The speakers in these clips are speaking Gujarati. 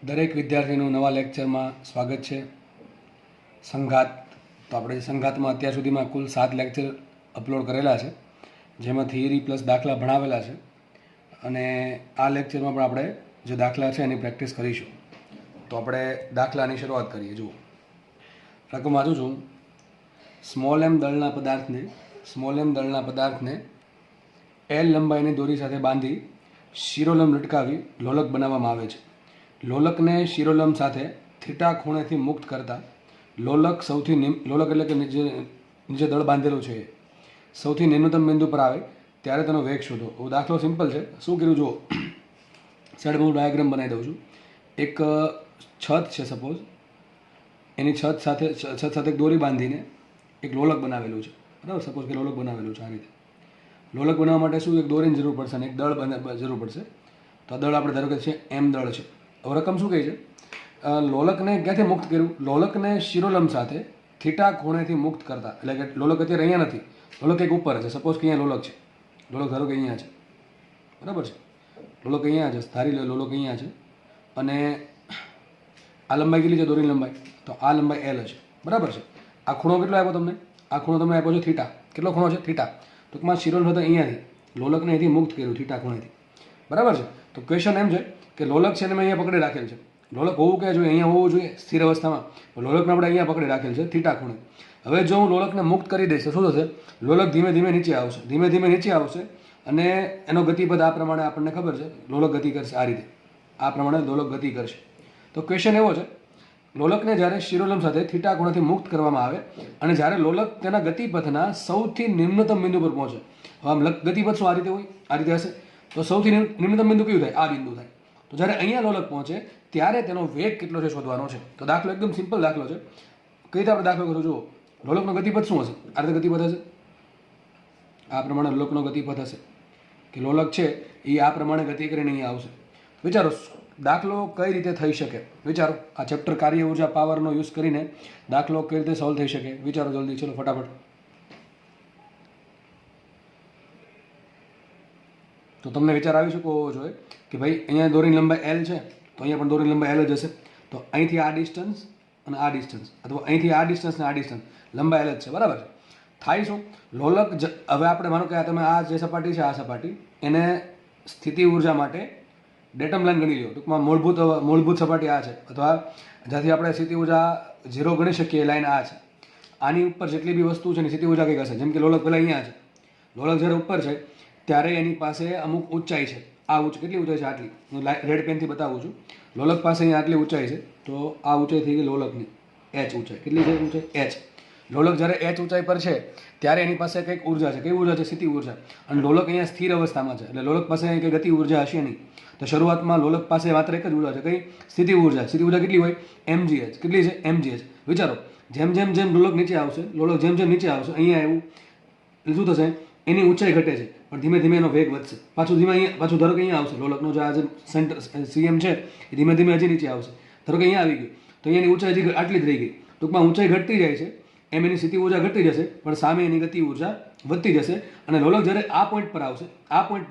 દરેક વિદ્યાર્થીનું નવા લેક્ચરમાં સ્વાગત છે. સંઘાત તો આપણે સંઘાતમાં અત્યાર સુધીમાં કુલ 7 લેક્ચર અપલોડ કરેલા છે, જેમાં થિયરી પ્લસ દાખલા ભણાવેલા છે. અને આ લેક્ચરમાં પણ આપણે જે દાખલા છે એની પ્રેક્ટિસ કરીશું. તો આપણે દાખલાની શરૂઆત કરીએ. જુઓ, રકમ વાંચું છું. સ્મોલ એમ દળના પદાર્થને એલ લંબાઈની દોરી સાથે બાંધી શિરોલમ લટકાવી લોલક બનાવવામાં આવે છે. લોલકને શિરોલમ સાથે થીટા ખૂણેથી મુક્ત કરતા લોલક એટલે કે નીચે દળ બાંધેલું છે, સૌથી નિમ્નતમ બિંદુ પર આવે ત્યારે તેનો વેગ શોધો. દાખલો સિમ્પલ છે. શું કર્યું જુઓ, સાઈડ હું ડાયાગ્રામ બનાવી દઉં છું. એક છત છે, સપોઝ એની છત સાથે એક દોરી બાંધીને એક લોલક બનાવેલું છે, બરાબર. સપોઝ કે લોલક બનાવેલું છે. આ રીતે લોલક બનાવવા માટે શું, એક દોરીની જરૂર પડશે અને એક દળ જરૂર પડશે. તો આ દળ આપણે ધારો કે છે એમ દળ છે. હવે રકમ શું કહે છે, લોલકને ક્યાંથી મુક્ત કર્યું? લોલકને શિરોલમ સાથે થીટા ખૂણેથી મુક્ત કરતા. એટલે કે લોલક અત્યારે અહીંયા નથી, લોલક એક ઉપર છે. સપોઝ કે અહીંયા લોલક છે, લોલક ધારો કે અહીંયા છે, બરાબર છે. લોલક અહીંયા છે, ધારી લો લોલક અહીંયા છે. અને આ લંબાઈ કેટલી છે, દોરીની લંબાઈ? તો આ લંબાઈ એલ છે, બરાબર છે. આ ખૂણો કેટલો આપ્યો તમને? આ ખૂણો તમને આપ્યો છે થીટા. કેટલો ખૂણો છે? થીટા. ટૂંકમાં શિરોલમ સાથે અહીંયાથી લોલકને અહીંથી મુક્ત કર્યું થીટા ખૂણેથી, બરાબર છે. તો ક્વેશ્ચન એમ છે કે લોલક છે ને મેં અહીંયા પકડી રાખેલ છે. લોલક હોવું ક્યાં જોઈએ? અહીંયા હોવું જોઈએ સ્થિર અવસ્થામાં. લોલકને આપણે અહીંયા પકડી રાખેલ છે થીટા ખૂણે. હવે જો હું લોલકને મુક્ત કરી દઈશ તો શું થશે? લોલક ધીમે ધીમે નીચે આવશે, ધીમે ધીમે નીચે આવશે. અને એનો ગતિપથ આ પ્રમાણે આપણને ખબર છે, લોલક ગતિ કરશે આ રીતે, આ પ્રમાણે લોલક ગતિ કરશે. તો ક્વેશ્ચન એવો છે, લોલકને જ્યારે શિરોલમ સાથે થીટા ખૂણેથી મુક્ત કરવામાં આવે અને જ્યારે લોલક તેના ગતિપથના સૌથી નિમ્નતમ બિંદુ પર પહોંચે. હવે આમ ગતિપથ શું આ રીતે હોય? આ રીતે હશે. તો સૌથી નિમ્નતમ બિંદુ કયું થાય? આ બિંદુ થાય. તો જ્યારે અહીંયા લોલક પહોંચે ત્યારે તેનો વેગ કેટલો છે શોધવાનો છે. તો દાખલો એકદમ સિમ્પલ દાખલો છે. કઈ રીતે આપણે દાખલો કરો? જુઓ, લોલકનો ગતિપથ શું હશે? આ રીતે ગતિપથ હશે, આ પ્રમાણે લોલકનો ગતિપથ હશે કે લોલક છે એ આ પ્રમાણે ગતિ કરીને અહીંયા આવશે. વિચારો દાખલો કઈ રીતે થઈ શકે? વિચારો, આ ચેપ્ટર કાર્ય ઉર્જા પાવરનો યુઝ કરીને દાખલો કઈ રીતે સોલ્વ થઈ શકે? વિચારો જલ્દી, ચલો ફટાફટ. તો તમને વિચાર આવી શકવો હોવો જોઈએ કે ભાઈ અહીંયા દોરીની લંબાઈ એલ છે, તો અહીંયા પણ દોરીની લંબાઈ એલ જ હશે. તો અહીંથી આ ડિસ્ટન્સ અને આ ડિસ્ટન્સ, અથવા અહીંથી આ ડિસ્ટન્સ અને આ ડિસ્ટન્સ, લંબાઈ એલ જ છે, બરાબર છે. થાય શું? લોલક હવે આપણે માનો કે તમે આ જે સપાટી છે, આ સપાટી એને સ્થિતિ ઉર્જા માટે ડેટમ લાઈન ગણી લો. ટૂંકમાં મૂળભૂત સપાટી આ છે, અથવા જ્યાંથી આપણે સ્થિતિ ઉર્જા 0 ગણી શકીએ લાઈન આ છે. આની ઉપર જેટલી બી વસ્તુ છે એની સ્થિતિ ઉર્જા કંઈક હશે. જેમ કે લોલક પહેલાં અહીંયા છે, લોલક જ્યારે ઉપર છે ત્યારે એની પાસે અમુક ઊંચાઈ છે. આ કેટલી ઊંચાઈ છે? આટલી. હું રેડ પેનથી બતાવું છું. લોલક પાસે અહીંયા આટલી ઊંચાઈ છે, તો આ ઊંચાઈ થઈ ગઈ લોલકની એચ ઊંચાઈ. કેટલી છે ઊંચાઈ? એચ. લોલક જ્યારે એચ ઊંચાઈ પર છે ત્યારે એની પાસે કંઈક ઉર્જા છે. કઈ ઉર્જા છે? સ્થિતિ ઉર્જા. અને લોલક અહીંયા સ્થિર અવસ્થામાં છે, એટલે લોલક પાસે કંઈ ગતિ ઉર્જા હશે નહીં. તો શરૂઆતમાં લોલક પાસે માત્ર એક જ ઉર્જા છે. કઈ? સ્થિતિ ઉર્જા. સ્થિતિ ઉર્જા કેટલી હોય? mgh. કેટલી છે? mgh. વિચારો, જેમ જેમ જેમ લોલક નીચે આવશે, લોલક જેમ જેમ નીચે આવશે, અહીંયા એવું શું થશે? એની ઊંચાઈ ઘટે છે, પણ ધીમે ધીમે એનો વેગ વધશે. પાછું ધારો કે અહીંયા આવશે, લોલકનો જે આ જે સેન્ટર સીએમ છે એ ધીમે ધીમે હજી નીચે આવશે. ધારો કે અહીંયા આવી ગયું, તો અહીંયાની ઊંચાઈ હજી આટલી જ રહી ગઈ. ટૂંકમાં ઊંચાઈ ઘટતી જાય છે એમ એની સ્થિતિ ઉર્જા ઘટતી જશે, પણ સામે એની ગતિ ઉર્જા વધતી જશે. અને લોલક જ્યારે આ પોઈન્ટ પર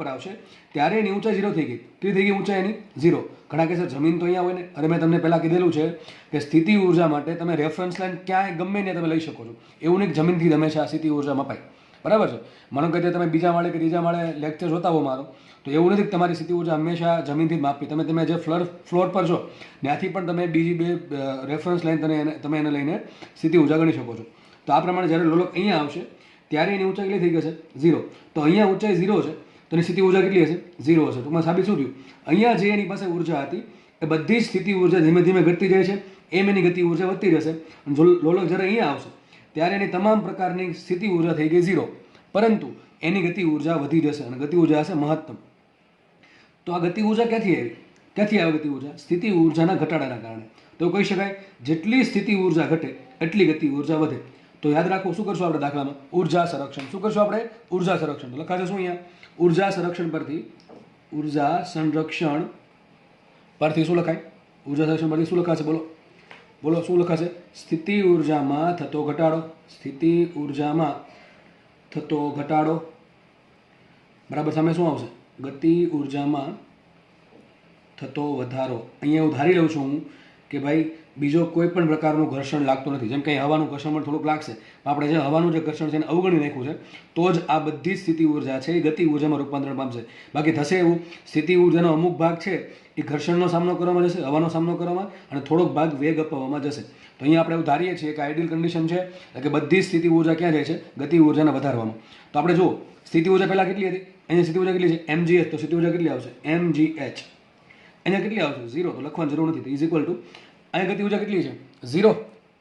આવશે ત્યારે એની ઊંચાઈ 0 થઈ ગઈ. કેટલી થઈ ગઈ ઊંચાઈ એની? 0. ઘણા કહેશે જમીન તો અહીંયા હોય ને. અરે મેં તમને પહેલાં કીધેલું છે કે સ્થિતિ ઉર્જા માટે તમે રેફરન્સ લાઈન ક્યાંય ગમે ત્યાં તમે લઈ શકો છો. એવું નહીં કે જમીનથી હંમેશા સ્થિતિ ઉર્જા મપાય, બરાબર છે. માનો કે તમે બીજા માળે કે ત્રીજા માળે લેક્ચર જોતા હો મારો, તો એવું નથી કે તમારી સ્થિતિ ઉર્જા હંમેશા જમીનથી જ માપવી. તમે જે ફ્લોર પર છો ત્યાંથી પણ તમે બીજી બે રેફરન્સ લાઈન તમે એને લઈને સ્થિતિ ઉર્જા ગણી શકો છો. તો આ પ્રમાણે જ્યારે લોલક અહીંયા આવશે ત્યારે એની ઊંચાઈ કેટલી થઈ જશે? 0. તો અહીંયા ઊંચાઈ 0 છે, તો એની સ્થિતિ ઉર્જા કેટલી હશે? 0 હશે. ટૂંકમાં સાબિત શું થયું? અહીંયા જે એની પાસે ઉર્જા હતી એ બધી જ સ્થિતિ ઉર્જા ધીમે ધીમે ઘટતી જાય છે, એમ એની ગતિ ઉર્જા વધતી જશે. અને જો લોલક જ્યારે અહીંયા આવશે ત્યારે એની તમામ પ્રકારની સ્થિતિ ઉર્જા થઈ ગઈ 0, પરંતુ એની ગતિ ઉર્જા વધી જશે અને ગતિ ઉર્જા હશે મહત્તમ. તો આ ગતિ ઉર્જા ક્યાંથી આવે? ગતિ ઉર્જા સ્થિતિ ઉર્જાના ઘટાડાના કારણે. તો કહી શકાય જેટલી સ્થિતિ ઉર્જા ઘટે એટલી ગતિ ઉર્જા વધે. તો યાદ રાખો, શું કરશું આપણે દાખલામાં? ઉર્જા સંરક્ષણ. શું કરશું આપણે? ઉર્જા સંરક્ષણ. તો લખાશે શું અહીંયા? ઉર્જા સંરક્ષણ પરથી શું લખાય? ઉર્જા સંરક્ષણ પરથી શું લખાશે? બોલો શું લખાશે? સ્થિતિ ઉર્જામાં થતો ઘટાડો. સ્થિતિ ઉર્જામાં થતો ઘટાડો, બરાબર. સામે શું આવશે? ગતિ ઉર્જામાં થતો વધારો. અહીંયા હું ધારી લઉં છું હું કે ભાઈ બીજો કોઈ પણ પ્રકારનું ઘર્ષણ લાગતું નથી. જેમ કે હવાનું ઘર્ષણ પણ થોડુંક લાગશે, આપણે જે હવાનું જે ઘર્ષણ છે એને અવગણી નાખ્યું છે, તો જ આ બધી જ સ્થિતિ ઉર્જા છે એ ગતિ ઉર્જામાં રૂપાંતરણ પામશે. બાકી થશે એવું, સ્થિતિ ઉર્જાનો અમુક ભાગ છે એ ઘર્ષણનો સામનો કરવામાં જશે, હવાનો સામનો કરવામાં, અને થોડોક ભાગ વેગ અપાવવામાં જશે. તો અહીંયા આપણે એવું ધારીએ છીએ કે આઈડિયલ કન્ડિશન છે કે બધી સ્થિતિ ઉર્જા ક્યાં જાય છે? ગતિ ઉર્જાને વધારવામાં. તો આપણે જુઓ સ્થિતિ ઉર્જા પહેલાં કેટલી હતી, અહીંયા સ્થિતિ ઉર્જા કેટલી છે? mgh. તો સ્થિતિ ઉર્જા કેટલી આવશે? mgh. અહીંયા કેટલી આવશે? 0. તો લખવાની જરૂર નથી. ઇઝ ઇક્વલ ટુ અહીંયા ગતિ ઉર્જા કેટલી છે? 0.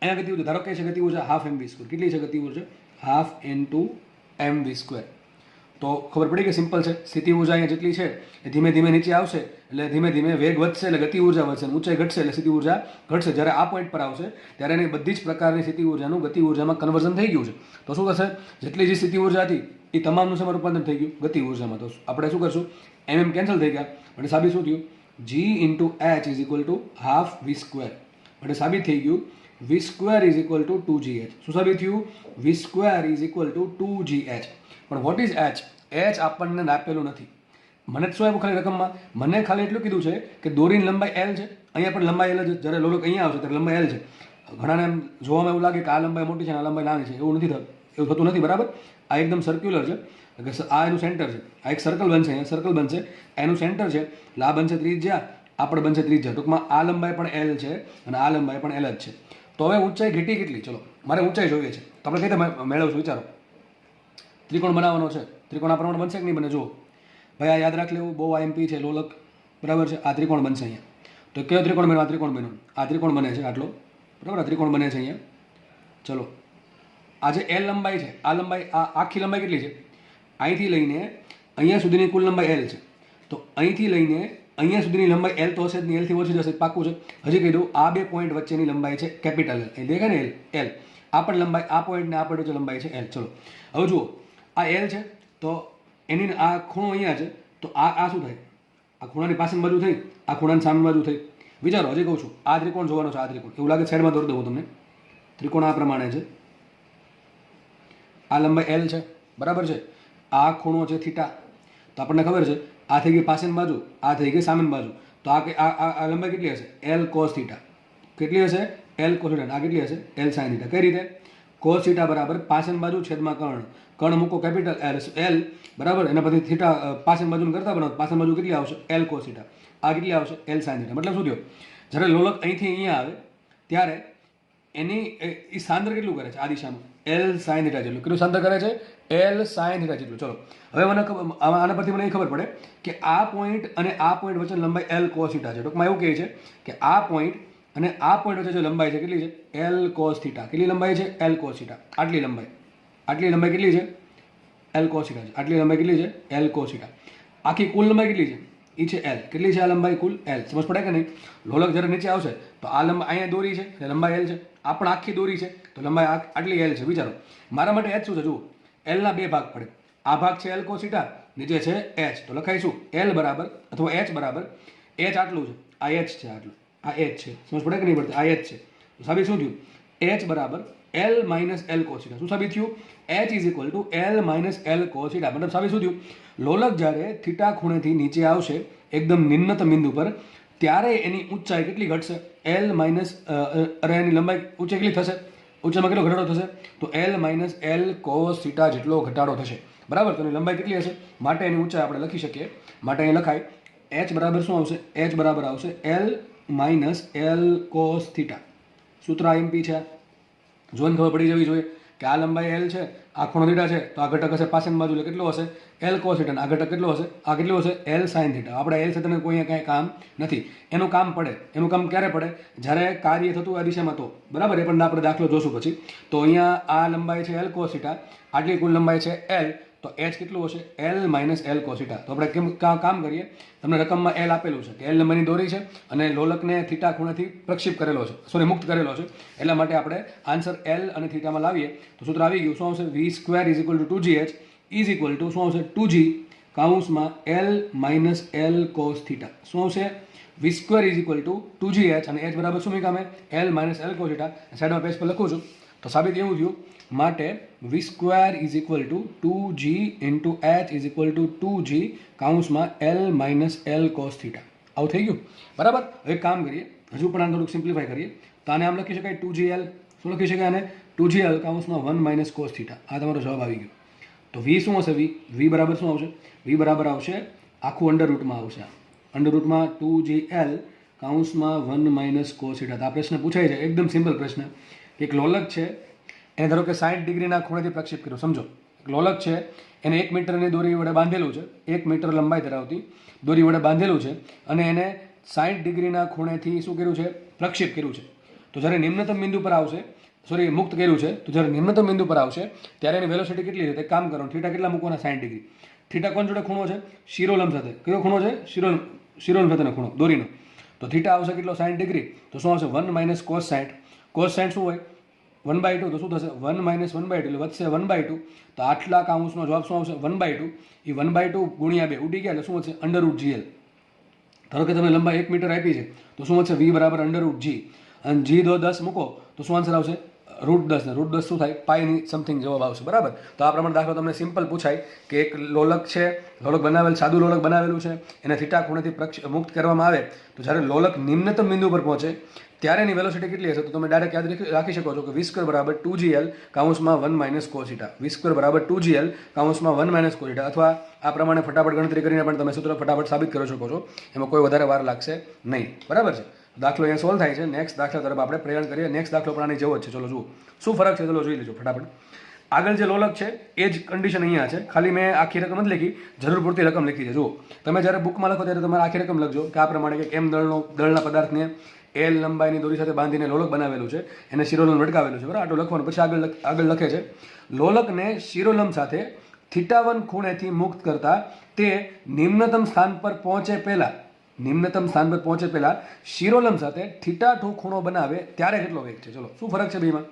અહીંયા ગતિ ઉર્જા ધારો કે છે ગતિ ઉર્જા હાફ mv². કેટલી છે ગતિ ઉર્જા? Half into mv². તો ખબર પડી કે સિમ્પલ છે. સ્થિતિ ઉર્જા અહીંયા જેટલી છે એ ધીમે ધીમે નીચે આવશે, એટલે ધીમે ધીમે વેગ વધશે એટલે ગતિ ઉર્જા વધશે, ઊંચાઈ ઘટશે એટલે સ્થિતિ ઉર્જા ઘટશે. જ્યારે આ પોઈન્ટ પર આવશે ત્યારે એની બધી જ પ્રકારની સ્થિતિ ઉર્જાનું ગતિ ઉર્જામાં કન્વર્ઝન થઈ ગયું છે. તો શું થશે? જેટલી જે સ્થિતિ ઉર્જા હતી એ તમામનું શેમાં રૂપાંતર થઈ ગયું? ગતિ ઉર્જામાં. તો આપણે શું કરશું? mm કેન્સલ થઈ ગયા, એટલે સાબિત શું થયું? g into h is equal to half v². એટલે સાબિત થઈ ગયું v² is equal two 2gh. શું સાબિત થયું? v² is equal two 2gh. પણ વોટ ઇઝ h? h આપણને આપેલું નથી. મને શું આવ્યું ખાલી રકમમાં? મને ખાલી એટલું કીધું છે કે દોરીની લંબાઈ l છે, અહીંયા પણ લંબાઈ l છે. જ્યારે લોલક અહીંયા આવશે ત્યારે લંબાઈ l છે. ઘણાને એમ જોવામાં એવું લાગે કે આ લંબાઈ મોટી છે અને આ લંબાઈ નાની છે. એવું નથી થતું, એવું થતું નથી. બરાબર, આ એકદમ સર્ક્યુલર છે. આ એનું સેન્ટર છે, આ એક સર્કલ બનશે, અહીંયા સર્કલ બનશે, એનું સેન્ટર છે, એટલે આ બનશે ત્રિજ્યા, આ પણ બનશે ત્રિજ્યા. ટૂંકમાં આ લંબાઈ પણ l છે અને આ લંબાઈ પણ l જ છે. તો હવે ઊંચાઈ ઘટી કેટલી? ચલો મારે ઊંચાઈ જોઈએ છે, તો આપણે કઈ રીતે મેળવશું? વિચારો. ત્રિકોણ બનાવવાનો છે, ત્રિકોણ આ પ્રમાણે બનશે કે નહીં બને? જુઓ ભાઈ, આ યાદ રાખ લેવું, બહુ આઈએમપી છે, લોલક. બરાબર છે, આ ત્રિકોણ બનશે અહીંયા. તો કયો ત્રિકોણ બન્યો? આ ત્રિકોણ બન્યો. આ ત્રિકોણ બને છે આટલો. બરાબર, આ ત્રિકોણ બને છે અહીંયા. ચલો, આ જે l લંબાઈ છે, આ લંબાઈ, આ આખી લંબાઈ કેટલી છે? અહીંથી લઈને અહીંયા સુધીની કુલ લંબાઈ l છે. તો અહીંથી લઈને અહીંયા સુધીની લંબાઈ l તો હશે જ નહીં, l થી ઓછી જશે, પાક્કું છે. હજી કહી દઉં, આ બે પોઈન્ટ વચ્ચેની લંબાઈ છે કેપિટલ l. એ દેખાય ને l. આ પણ લંબાઈ, આ પોઈન્ટ ને આ પોઈન્ટ વચ્ચે લંબાઈ છે l. ચલો હવે જુઓ, આ l છે તો એની આ ખૂણો અહીંયા છે, તો આ શું થાય? આ ખૂણાની પાછળની બાજુ થઈ, આ ખૂણાની સામેની બાજુ થઈ. વિચારો, હજી કહું છું, આ ત્રિકોણ જોવાનો છે. આ ત્રિકોણ એવું લાગે સાઈડમાં દોરી દઉં તમને. ત્રિકોણ આ પ્રમાણે છે, આ લંબાઈ l છે. બરાબર છે, આ ખૂણો છે થીટા. તો આપણને ખબર છે આ થઈ ગઈ પાછળની બાજુ, આ થઈ ગઈ સામેની બાજુ. તો આ લંબાઈ કેટલી હશે? l cos theta. કેટલી હશે? l cos theta. આ કેટલી હશે? l sin theta. કઈ રીતે? cos થીટા બરાબર પાછળની બાજુ છેદમાં કર્ણ. કર્ણ મૂકો કેપિટલ l. બરાબર, એના પછી થીટા પાછળની બાજુને કરતા બનાવો, પાછળની બાજુ કેટલી આવશે? l cos theta. આ કેટલી આવશે? l sin theta. મતલબ શું થયો? જ્યારે લોલક અહીંથી અહીંયા આવે ત્યારે એની એ સાંદ્ર કેટલું કરે છે? આ દિશામાં l sin થીટા જેટલું. કેટલું સાંદ્ર કરે છે? l sin થીટા જેટલું. ચલો હવે મને આના પરથી મને એ ખબર પડે કે આ પોઈન્ટ અને આ પોઈન્ટ વચ્ચે લંબાઈ l cos થીટા છે. ટૂંકમાં એવું કહે છે કે આ પોઈન્ટ અને આ પોઈન્ટ વચ્ચે જે લંબાઈ છે કેટલી છે? l cos theta. કેટલી લંબાઈ છે? l cos theta. આટલી લંબાઈ, આટલી લંબાઈ કેટલી છે? l cos થીટા છે. આટલી લંબાઈ કેટલી છે? l cos theta. આખી કુલ લંબાઈ કેટલી છે? એ છે l. કેટલી છે આ લંબાઈ? કુલ l. સમજ પડે કે નહીં? લોલક જ્યારે નીચે આવશે તો આ લંબાઈ અહીંયા દોરી છે એટલે લંબાઈ l છે, આ પણ આખી દોરી છે તો લંબાઈ આટલી l છે. વિચારો, મારા માટે h શું છે? જુઓ, l ના બે ભાગ પડે. આ ભાગ છે l cos થીટા, નીચે છે h. તો લખાઈશું l બરાબર અથવા h બરાબર h આટલું છે, આ h છે, આટલું આ h છે. સમજ પડે કે નહીં પડતી? આ h છે. તો સાબિત શું થયું? h બરાબર l minus l cos theta. શું સાબિત થયું? h is equal two l minus l cos theta. મતલબ સાબિત શું થયું? લોલક જ્યારે થીટા ખૂણેથી નીચે આવશે એકદમ નિમ્નતમ બિંદુ પર, ત્યારે એની ઊંચાઈ કેટલી ઘટશે? l માઇનસ એની લંબાઈ ઊંચાઈ કેટલી થશે? ઊંચાઈમાં કેટલો ઘટાડો થશે? તો l minus l cos theta જેટલો ઘટાડો થશે. બરાબર, તો એની લંબાઈ કેટલી હશે? માટે એની ઊંચાઈ આપણે લખી શકીએ. માટે અહીં લખાય h બરાબર શું આવશે? h બરાબર આવશે l minus l cos theta. સૂત્ર આઈએમપી છે, જોઈને ખબર પડી જવી જોઈએ કે આ લંબાઈ l છે, આ ખૂણો થીટા છે, તો આ ઘટક હશે પાછળની બાજુ, એટલે કેટલો હશે? l cos theta. આ ઘટક કેટલો હશે? આ કેટલું હશે? l sin theta. આપણે l સાથે કોઈ કાંઈ કામ નથી. એનું કામ પડે. એનું કામ ક્યારે પડે? જ્યારે કાર્ય થતું હોય આ દિશામાં તો. બરાબર, એ પણ આપણે દાખલો જોશું પછી. તો અહીંયા આ લંબાઈ છે l cos થીટા, આટલી કુલ લંબાઈ છે l, તો h કેટલું હશે? l minus l cos theta. તો આપણે કેમ કામ કરીએ? તમને રકમમાં l આપેલું છે કે l લંબાઈની દોરી છે અને લોલકને થીટા ખૂણેથી પ્રક્ષેપ કરેલો છે, સોરી મુક્ત કરેલો છે. એટલા માટે આપણે આન્સર l અને થીટામાં લાવીએ તો સૂત્ર આવી ગયું. શું આવશે? v² is equal two 2gh is equal two શું આવશે? 2g કાઉન્સમાં l minus l cos theta. શું આવશે? v² is equal two 2gh અને h બરાબર શું મૂક્યા મેં? l minus l cos theta. સાઈડમાં પેજ પર લખું છું. તો સાબિત એવું થયું. માટે v² is equal to 2g into h is equal to 2g કાઉન્સમાં l minus l cos theta. આવું થઈ ગયું બરાબર. હવે એક કામ કરીએ, હજુ પણ આને થોડુંક સિમ્પ્લિફાય કરીએ. તો આને આમ લખી શકાય 2gl. શું લખી શકાય આને? 2gl કાઉન્સમાં 1 માઇનસ કોસ થીટા. આ તમારો જવાબ આવી ગયો. તો વી શું હશે? વી બરાબર શું આવશે? વી બરાબર આવશે આખું અંડર રૂટમાં આવશે. અંડર રૂટમાં 2gl કાઉન્સમાં 1 માઇનસ કોસ થીટા. આ પ્રશ્ન પૂછાય છે, એકદમ સિમ્પલ પ્રશ્ન. એક લોલક છે, એને ધારો કે 60 ડિગ્રીના ખૂણેથી પ્રક્ષેપ કર્યો. સમજો એક લોલક છે, એને 1 મીટરની દોરી વડે બાંધેલું છે, 1 મીટર લંબાઈ ધરાવતી દોરી વડે બાંધેલું છે, અને એને 60 ડિગ્રીના ખૂણેથી શું કર્યું છે? પ્રક્ષેપ કર્યું છે. તો જ્યારે નિમ્નતમ બિંદુ પર આવશે, સોરી મુક્ત કર્યું છે, તો જ્યારે નિમ્નતમ બિંદુ પર આવશે ત્યારે એની વેલોસિટી કેટલી છે? એક કામ કરો, થીટા કેટલા મૂકવાના? 60 ડિગ્રી. થીટા કોણ જોડે ખૂણો છે? શિરોલંબ સાથે. કયો ખૂણો છે? શિરોલંબ સાથેનો ખૂણો દોરીનો. તો થીટા આવશે કેટલો? 60 ડિગ્રી. તો શું આવશે? 1 માઇનસ કોસ 60. કોસ 60 શું હોય? 1/2. તો શું થશે? 1 માઇનસ 1/2 એટલે વધશે 1/2. તો આટલા કાઉન્સનો જવાબ શું આવશે? 1/2. એ 1/2 ગુણ્યા 2 ઉડી ગયા એટલે શું વધશે? Under route GL. ધારો કે તમે લંબાઈ 1 મીટર આપી છે, તો શું વધશે? વી બરાબર અંડર રૂટ G. અને G દો 10 મૂકો તો શું આન્સર આવશે? √10. ને √10 શું થાય? પાઈની સમથિંગ જવાબ આવશે. બરાબર. તો આ પ્રમાણે દાખલો તમને સિમ્પલ પૂછાય કે એક લોલક છે, લોલક બનાવેલ, સાદું લોલક બનાવેલું છે, એને થીટા ખૂણેથી મુક્ત કરવામાં આવે તો જ્યારે લોલક નિમ્નતમ બિંદુ પર પહોંચે ત્યારે એની વેલોસિટી કેટલી હશે? તો તમે ડાયરેક્ટ યાદ રાખી શકો છો કે v² બરાબર 2gl કાઉન્સમાં 1 માઇનસ કોસ થીટા. v² બરાબર 2gl કાઉન્સમાં 1 માઇનસ કોસ થીટા. અથવા આ પ્રમાણે ફટાફટ ગણતરી કરીને પણ તમે સૂત્ર ફટાફટ સાબિત કરી શકો છો. એમાં કોઈ વધારે વાર લાગશે નહીં. બરાબર છે. દાખલો અહીંયા સોલ્વ થાય છે. નેક્સ્ટ દાખલા તરફ આપણે પ્રયાણ કરીએ. નેક્સ્ટ દાખલો પણ આની જેવો જ છે. ચલો જુઓ શું ફરક છે, ચલો જોઈ લેજો ફટાફટ. આગળ જે લોલક છે એ જ કન્ડિશન અહીંયા છે, ખાલી મેં આખી રકમ જ લખી, જરૂર પૂરતી રકમ લખી છે. જુઓ તમે જ્યારે બુકમાં લખો ત્યારે તમારે આખી રકમ લખજો કે આ પ્રમાણે કે એમ દળના પદાર્થને L લંબાઈની દોરી સાથે બાંધીને લોલક બનાવેલું છે, એને શિરોલંબ લટકાવેલું છે. બરાબર, આટલું લખવાનું. પછી આગળ લખે છે લોલકને શિરોલંબ સાથે θ1 ખૂણેથી મુક્ત કરતા તે નિમ્નતમ સ્થાન પર પહોંચે પહેલા શિરોલંબ સાથે θ2 ખૂણો બનાવે ત્યારે કેટલો વેગ છે? ચલો શું ફરક છે બેમાં?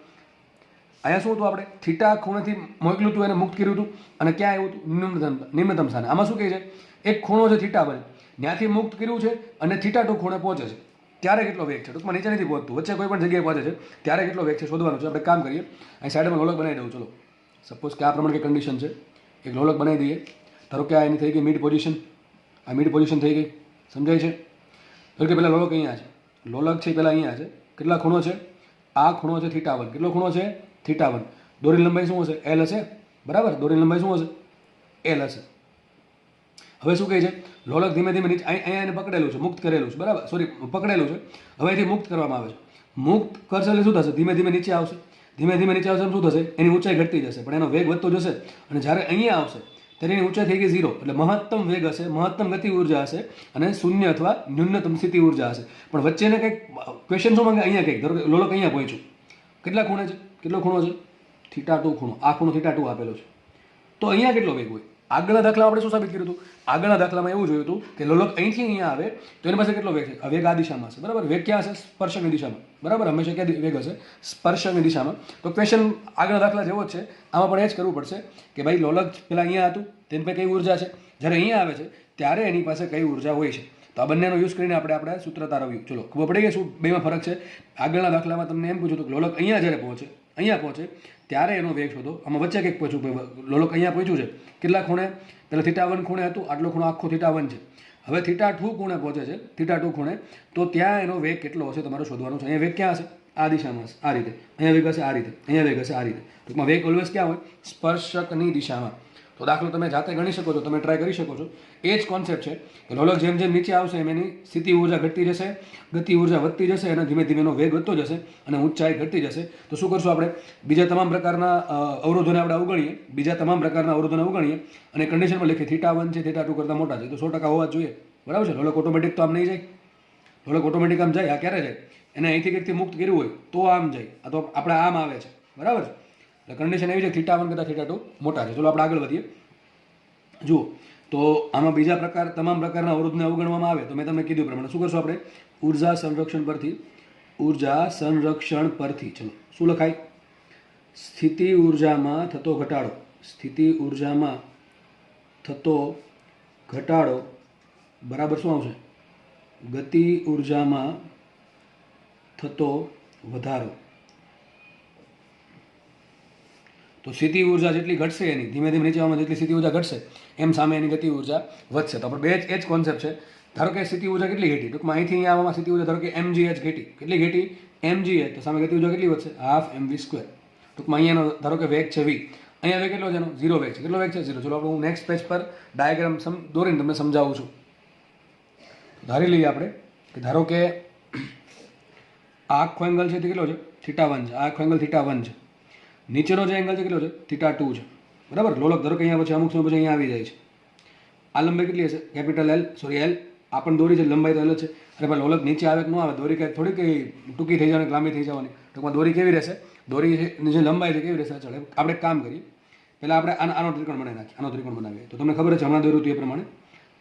અહીંયા શું હતું? આપણે થીટા ખૂણેથી મોકલ્યું હતું, એને મુક્ત કર્યું હતું, અને ક્યાં આવ્યું હતું? નિમ્નતમ સ્થાને. આમાં શું કહે છે? એક ખૂણો છે θ1, ત્યાંથી મુક્ત કર્યું છે અને θ2 ખૂણે પહોંચે છે ત્યારે કેટલો વેગ છે? ટૂંકમાં નીચે નથી પહોંચતું, વચ્ચે કોઈ પણ જગ્યાએ પહોંચે છે ત્યારે કેટલો વેગ છે શોધવાનું છે. આપણે કામ કરીએ, અહીં સાઈડમાં લોલક બનાવી દઉં. ચલો સપોઝ કે આ પ્રમાણે કન્ડિશન છે, એક લોલક બનાવી દઈએ. ધારો કે આ એની થઈ ગઈ મિડ પોઝિશન, આ મિડ પોઝિશન થઈ ગઈ. સમજાય છે? ધારો કે પહેલાં લોલક અહીંયા છે, લોલક છે પહેલાં અહીંયા છે. કેટલા ખૂણો છે? આ ખૂણો છે θ1. કેટલો ખૂણો છે? θ1. દોરીની લંબાઈ શું હશે? L હશે. બરાબર, દોરીની લંબાઈ શું હશે? L હશે. હવે શું કહે છે? લોલક ધીમે ધીમે નીચે અહીંયા એને પકડેલું છે, મુક્ત કરેલું છે. બરાબર, સોરી પકડેલું છે, હવે એથી મુક્ત કરવામાં આવે છે. મુક્ત કરશે એટલે શું થશે? ધીમે ધીમે નીચે આવશે. ધીમે ધીમે નીચે આવશે શું થશે? એની ઊંચાઈ ઘટતી જશે, પણ એનો વેગ વધતો જશે. અને જ્યારે અહીંયા આવશે ત્યારે એની ઊંચાઈ થઈ ગઈ 0, એટલે મહત્તમ વેગ હશે, મહત્તમ ગતિ ઉર્જા હશે, અને શૂન્ય અથવા ન્યૂનતમ સ્થિતિ ઉર્જા હશે. પણ વચ્ચેને કંઈક ક્વેશ્ચન શું માંગે? અહીંયા કંઈક ધારો કે લોલક અહીંયા પહોંચ્યું, કેટલા ખૂણે છે? કેટલો ખૂણો છે? θ2 ખૂણો. આ ખૂણો θ2 આપેલો છે, તો અહીંયા કેટલો વેગ હોય? આગળના દાખલામાં આપણે શું સાબિત કર્યું હતું? આગળના દાખલામાં એવું જોયું હતું કે લોલક અહીંથી અહીંયા આવે તો એની પાસે કેટલો વેગ છે? વેગ આ દિશામાં હશે. બરાબર, વેગ ક્યાં હશે? સ્પર્શકની દિશામાં. બરાબર, હંમેશા ક્યાં વેગ હશે? સ્પર્શકની દિશામાં. તો ક્વેશ્ચન આગળના દાખલા જેવો જ છે, આમાં પણ એ જ કરવું પડશે કે ભાઈ લોલક પેલા અહીંયા હતું, તેની પાસે કઈ ઉર્જા છે, જ્યારે અહીંયા આવે છે ત્યારે એની પાસે કઈ ઉર્જા હોય છે. તો આ બંનેનો યુઝ કરીને આપણે સૂત્ર તારવ્યું. ચલો ખબર પડી ગઈ શું બેમાં ફરક છે? આગળના દાખલામાં તમને એમ પૂછ્યું હતું કે લોલક અહીંયા જ્યારે પહોંચે ત્યારે એનો વેગ શોધો. આમાં વચ્ચે કંઈક પૂછ્યું, લોલક અહીંયા પહોંચ્યું છે, કેટલા ખૂણે? પહેલાં θ1 ખૂણે હતું, આટલો ખૂણો આખો θ1 છે. હવે θ2 ખૂણે પહોંચે છે, θ2 ખૂણે, તો ત્યાં એનો વેગ કેટલો હશે તમારે શોધવાનો છે. અહીંયા વેગ ક્યાં હશે? આ દિશામાં હશે, આ રીતે. અહીંયા વેગ હશે આ રીતે, અહીંયા વેગ હશે આ રીતે. ટૂંકમાં વેગ ઓલવેઝ ક્યાં હોય? સ્પર્શકની દિશામાં. તો દાખલો તમે જાતે ગણી શકો છો, તમે ટ્રાય કરી શકો છો. એ જ કોન્સેપ્ટ છે કે લોલક જેમ જેમ નીચે આવશે એમ એની સ્થિતિ ઉર્જા ઘટતી જશે, ગતિ ઉર્જા વધતી જશે, અને ધીમે ધીમે એનો વેગ વધતો જશે અને ઊંચાઈ ઘટતી જશે. તો શું કરશું આપણે? બીજા તમામ પ્રકારના અવરોધોને આપણે અવગણીએ, અને કન્ડિશનમાં લખીએ θ1 છે θ2 કરતાં મોટા છે, તો 100% હોવા જ જોઈએ. બરાબર છે. લોલક ઓટોમેટિક તો આમ નહીં જાય, લોલક ઓટોમેટિક આમ જાય. આ ક્યારે જાય? એને અહીંથી કંઈકથી મુક્ત કર્યું હોય તો આમ જાય, આ તો આપણે આમ આવે છે. બરાબર છે. એટલે કન્ડિશન એવી છે θ1 કરતાં θ2 મોટા છે. ચલો આપણે આગળ વધીએ. જુઓ તો આમાં બીજા તમામ પ્રકારના અવરોધને અવગણવામાં આવે તો મેં તમને કીધું પ્રમાણે શું કરશું આપણે? ઉર્જા સંરક્ષણ પરથી ચલો શું લખાય? સ્થિતિ ઉર્જામાં થતો ઘટાડો બરાબર શું આવશે? ગતિ ઉર્જામાં થતો વધારો. તો સ્થિતિ ઉર્જા જેટલી ઘટશે એની ધીમે ધીમે નીચે આવવામાં જેટલી સ્થિતિ ઉર્જા ઘટશે એમ સામે એની ગતિ ઉર્જા વધશે. તો આપણે એ જ કોન્સેપ્ટ છે ધારો કે સ્થિતિ ઊર્જા કેટલી ઘટી, ટૂંકમાં અહીંથી અહીંયા આવવામાં સ્થિતિ ઊર્જા ધારો કે mgh ઘટી, કેટલી ઘટી mgh, તો સામે ગતિ ઊર્જા કેટલી વધશે હાફ mv². ટૂંકમાં અહીંયાનો ધારો કે વેગ છે v, અહીંયા વેગ કેટલો છે એનો 0 વેગ છે, કેટલો વેગ છે 0. ચલો આપણે હું નેક્સ્ટ પેજ પર ડાયાગ્રામ દોરીને તમને સમજાવું છું. ધારી લઈએ આપણે કે ધારો કે આ આખો એંગલ છે તે કેટલો છે θ1 છે, આ આખો એંગલ θ1 છે, નીચેનો જે એંગલ છે કેટલો છે θ2 છે, બરાબર. લોલક ધારો કે અહીંયા પછી અમુક સમય પછી અહીંયા આવી જાય છે. આ લંબાઈ કેટલી હશે કેપિટલ L, સોરી L આપણને દોરી છે, લંબાઈ તો L જ છે. અરે ભાઈ લોલક નીચે આવે કે ન આવે, દોરી કંઈ થોડી કંઈ ટૂંકી થઈ જવાની લાંબી થઈ જવાની, ટૂંકમાં દોરી કેવી રહેશે, દોરીની જે લંબાઈ છે કેવી રહેશે. ચાલો આપણે એક કામ કરીએ, પહેલાં આપણે આનો ત્રિકોણ બનાવી નાખીએ, આનો ત્રિકોણ બનાવીએ તો તમને ખબર છે હમણાં દોર્યું હતું એ પ્રમાણે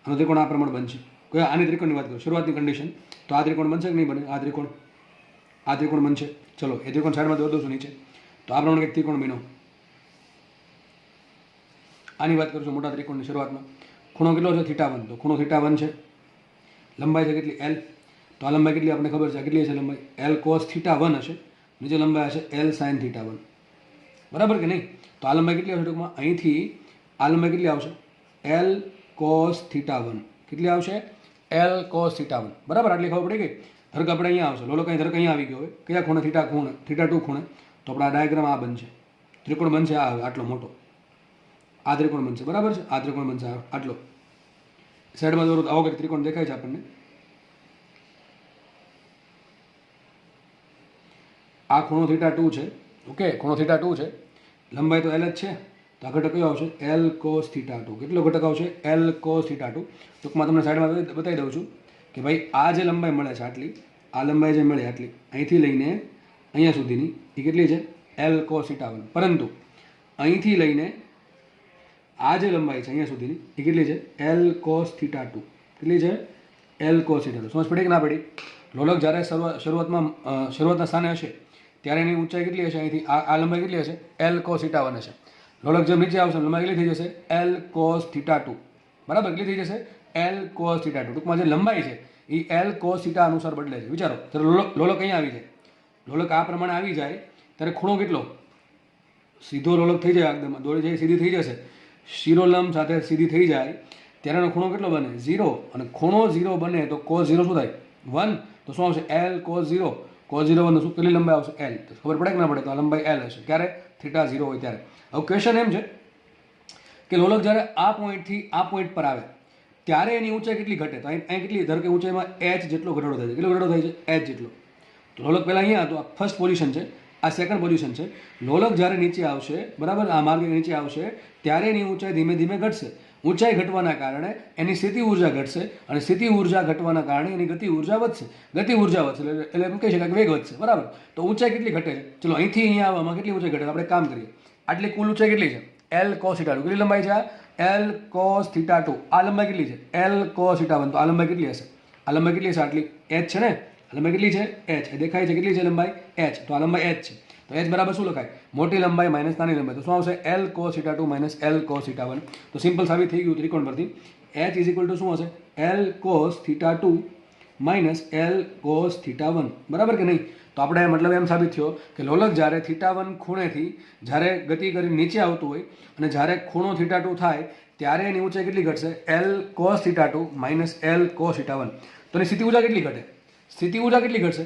આનો ત્રિકોણ આ પ્રમાણે બનશે. કોઈ આની ત્રિકોણની વાત કરું શરૂઆતની કન્ડિશન, તો આ ત્રિકોણ બનશે કે નહીં બને, આ ત્રિકોણ બનશે. ચલો એ ત્રિકોણ સાઈડમાં દોર દઉં છું નીચે, તો આ પ્રમાણે એક ત્રિકોણ બન્યો. આની વાત કરું છું મોટા ત્રિકોણની શરૂઆતમાં. ખૂણો કેટલો છે θ1, તો ખૂણો θ1 છે, લંબાઈ છે કેટલી L, તો આ લંબાઈ કેટલી આપણને ખબર છે, કેટલી હશે લંબાઈ L cos θ1 હશે, નીચે લંબાઈ હશે L sin θ1, બરાબર કે નહીં. તો આ લંબાઈ કેટલી આવશે ટૂંકમાં અહીંથી આ લંબાઈ કેટલી આવશે L cos θ1, કેટલી આવશે L cos θ1, બરાબર. આટલી ખબર પડી ગઈ. ધારો કે આપણે અહીંયા આવશે લોલો કંઈ ધારો કે અહીંયા આવી ગયો હોય કયા ખૂણે θ2 ખૂણે, તો આપણે આ ડાયાગ્રામ આ બનશે, ત્રિકોણ બનશે આ આટલો મોટો, આ ત્રિકોણ બનશે, બરાબર છે. આ ત્રિકોણ બનશે આટલો, સાઈડમાં દોરો આવો કંઈક ત્રિકોણ દેખાય છે આપણને. આ ખૂણો θ2 છે, ઓકે, ખૂણો θ2 છે, લંબાઈ તો L જ છે, તો આ ઘટક કયો આવશે L cos θ2. કેટલો ઘટક આવશે L cos θ2. ટૂંકમાં તમને સાઈડમાં બતાવી દઉં છું કે ભાઈ આ જે લંબાઈ મળે છે આટલી, આ લંબાઈ જે મળે આટલી અહીંથી લઈને અહીંયા સુધીની એ કેટલી છે L cos θ1, પરંતુ અહીંથી લઈને આ જે લંબાઈ છે અહીંયા સુધીની એ કેટલી છે L cos θ2, કેટલી છે L cos θ2. સમજ પડી કે ના પડી. લોલક જ્યારે શરૂઆતના સ્થાને હશે ત્યારે એની ઊંચાઈ કેટલી હશે, અહીંથી આ લંબાઈ કેટલી હશે L cos θ1 હશે. લોલક જેમ નીચે આવશે લંબાઈ કેટલી થઈ જશે L cos θ2, બરાબર. કેટલી થઈ જશે L cos θ2. ટૂંકમાં જે લંબાઈ છે એ L cos θ અનુસાર બદલે છે. વિચારો ત્યારે લોલક અહીંયા આવી જાય, લોલક આ પ્રમાણે આવી જાય ત્યારે ખૂણો કેટલો સીધો લોલક થઈ જાય, એકદમ દોરી જાય સીધી થઈ જશે, શિરોલંબ સાથે સીધી થઈ જાય ત્યારેનો ખૂણો કેટલો બને 0, અને ખૂણો 0 બને તો cos 0 શું થાય 1, તો શું આવશે L cos 0, cos 0 1 શું કેટલી લંબાઈ આવશે L. તો ખબર પડે કે ના પડે, તો આ લંબાઈ L હશે ક્યારે θ0 હોય ત્યારે. હવે ક્વેશ્ચન એમ છે કે લોલક જ્યારે આ પોઈન્ટથી આ પોઈન્ટ પર આવે ત્યારે એની ઊંચાઈ કેટલી ઘટે, તો અહીં કેટલી ધારો કે ઊંચાઈમાં h જેટલો ઘટાડો થાય છે, કેટલો ઘટાડો થાય છે h જેટલો. તો લોલક પહેલાં અહીંયા હતું, આ ફર્સ્ટ પોઝિશન છે, આ સેકન્ડ પોઝિશન છે. લોલક જ્યારે નીચે આવશે, બરાબર, આ માર્ગે નીચે આવશે ત્યારે એની ઊંચાઈ ધીમે ધીમે ઘટશે. ઊંચાઈ ઘટવાના કારણે એની સ્થિતિ ઊર્જા ઘટશે, અને સ્થિતિ ઊર્જા ઘટવાના કારણે એની ગતિ ઊર્જા વધશે. ગતિ ઊર્જા વધશે એટલે એમ કહી શકાય કે વેગ વધશે, બરાબર. તો ઊંચાઈ કેટલી ઘટે છે, ચલો અહીંથી અહીંયા આવવામાં કેટલી ઊંચાઈ ઘટે, આપણે કામ કરીએ. આટલી કુલ ઊંચાઈ કેટલી છે L cos θ2, કેટલી લંબાઈ છે L cos θ2. આ લંબાઈ કેટલી છે L cos θ1, તો આ લંબાઈ કેટલી હશે, આ લંબાઈ કેટલી હશે આટલી h છે ને, આ લંબાઈ કેટલી છે h, એ દેખાય છે કેટલી છે લંબાઈ h, તો આ લંબાઈ h છે. તો h બરાબર શું લખાય મોટી લંબાઈ માઇનસ નાની લંબાઈ, તો શું આવશે L cos θ2 minus L cos θ1. તો સિમ્પલ સાબિત થઈ ગયું ત્રિકોણ પરથી. h ઇઝ ઇક્વલ ટુ શું હશે L cos θ2 minus L cos θ1, બરાબર કે નહીં. તો આપણે મતલબ એમ સાબિત થયો કે લોલક જ્યારે θ1 ખૂણેથી જ્યારે ગતિ કરી નીચે આવતું હોય અને જ્યારે ખૂણો θ2 થાય ત્યારે એની ઊંચાઈ કેટલી ઘટશે L cos θ2 minus L cos θ1. તો એની સ્થિતિ ઊર્જા કેટલી ઘટે, સ્થિતિ ઊર્જા કેટલી ઘટશે